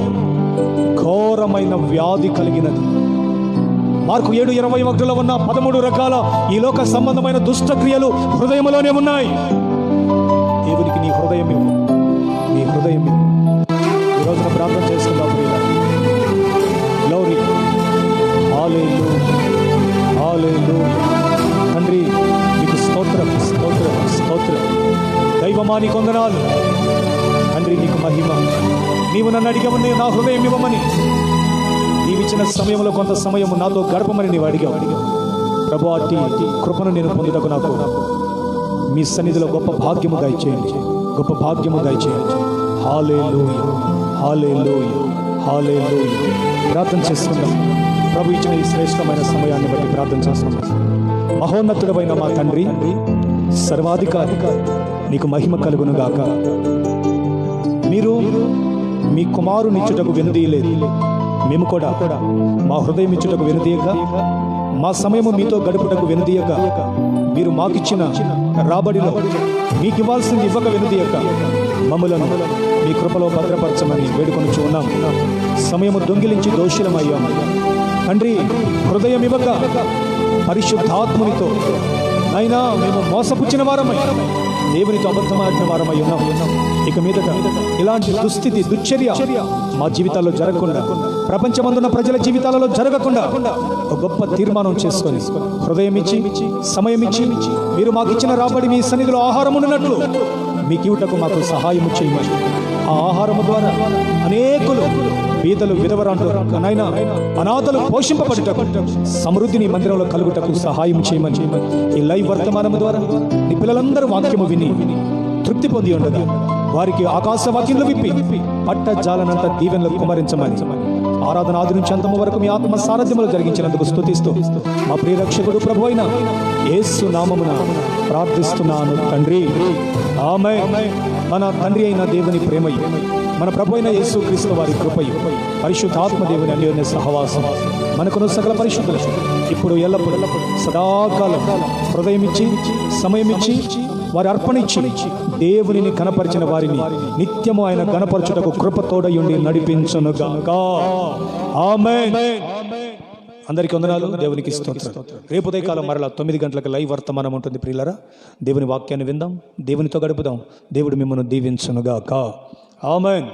ఘోరమైన వ్యాధి కలిగినది. మార్కు 7:21లో ఉన్న 13 రకాల ఈ లోక సంబంధమైన దుష్టక్రియలు హృదయంలోనే ఉన్నాయి. దేవునికి నీ హృదయం ఇవ్వు, నీ హృదయం ఇవ్వు. ఈ రోజున ప్రార్థన చేసుకుందాం. గ్లోరీ, హల్లెలూయా, హల్లెలూయా. తండ్రి నీకు స్తోత్రం, స్తోత్రం, స్తోత్రం. దైవమా నీకు వందనాలు. తండ్రి నీకు మహిమ. నీవు నన్ను అడిగావు నా హృదయం ఇవ్వమని. నీవిచ్చిన సమయంలో కొంత సమయం నాతో గడపమని నీవు అడిగావు. ప్రభు, అట్టి కృపను నేను పొందుటకు నాకు మీ సన్నిధిలో గొప్ప భాగ్యము దయచేయండి, గొప్ప భాగ్యము దయచేయండి. హల్లెలూయా, హల్లెలూయా, హల్లెలూయా. ప్రార్థన చేసుకుందాం. ప్రభు ఇచ్చిన ఈ శ్రేష్టమైన సమయాన్ని బట్టి ప్రార్థన చేసుకుందాం. మహోన్నతుడమైన మా తండ్రి, సర్వాధికారి, నీకు మహిమ కలుగును గాక. మీరు మీ కుమారుని ఇచ్చుటకు వెనుదీయలేదు, మేము కూడా మా హృదయం ఇచ్చుటకు వెనుదీయక, మా సమయము మీతో గడుపుటకు వెనుదీయక, మీరు మాకిచ్చిన రాబడిలో మీకు ఇవ్వాల్సింది ఇవ్వక వెనుదీయక, మమ్ములను మీ కృపలో భద్రపరచమని వేడుకొనుచు ఉన్నాం. సమయము దొంగిలించి దోషులమయ్యాము తండ్రి. హృదయం ఇవ్వక పరిశుద్ధాత్మునితో అయినా మేము మోసపుచ్చిన వారమై దేవునితో అబద్ధమాడిన వారమై ఉన్నాం. ఇక మీదట ఇలాంటి దుస్థితి దుశ్చర్య మా జీవితాల్లో జరగకుండా, ప్రపంచమందున్న ప్రజల జీవితాలలో జరగకుండా ఒక గొప్ప తీర్మానం చేసుకొని హృదయం ఇచ్చి సమయం ఇచ్చి మీరు మాకు ఇచ్చిన రాబడి మీ సన్నిధిలో ఆహారం ఉన్నట్లు మీకు ఇవ్వటకు మాకు సహాయం చేయమని, ఆ ఆహారము ద్వారా అనేకులు బీదలు విధవరాంటు నైనా అనాథలు పోషింపబడుటకు సమృద్ధిని మందిరంలో కలుగుటకు సహాయం చేయమని, ఈ లైవ్ వర్తమానము ద్వారా నీ పిల్లలందరూ వాక్యము విని తృప్తి పొంది ఉండగా వారికి ఆకాశ వాక్యములు విప్పి పట్ట జాలనంత దీవెనలు కుమరించమని, ఆరాధన ఆది నుంచి అంతము వరకు మీ ఆత్మ సారథ్యములు జరిగించినందుకు స్తుతిస్తూ మా ప్రియ రక్షకుడు ప్రభు అయిన యేసు నామమున ప్రార్థిస్తున్నాను తండ్రి, ఆమేన్. మన తండ్రి అయిన దేవుని ప్రేమయు, మన ప్రభు అయిన యేసు క్రీస్తు వారి కృపయు, పరిశుద్ధాత్మ దేవుని అన్యోన్య సహవాసం మనకును సకల పరిశుద్ధులు ఇప్పుడు ఎల్లప్పుడూ సదాకాలం హృదయం ఇచ్చి సమయం ఇచ్చి వారి అర్పణ ఇచ్చి దేవునిని కనపరిచిన వారిని నిత్యము ఆయన కనపరచుటకు కృపతోడయుండి నడిపించునుగాక. ఆమేన్. అందరికీ వందనాలు. దేవునికి స్తోత్రం. రేపు ఉదయకాలం మరలా 9 గంటలకు లైవ్ వర్తమానం ఉంటుంది. ప్రియులారా, దేవుని వాక్యాన్ని విందాం, దేవునితో గడుపుదాం. దేవుడు మిమ్మల్ని దీవించునుగాక. ఆమేన్.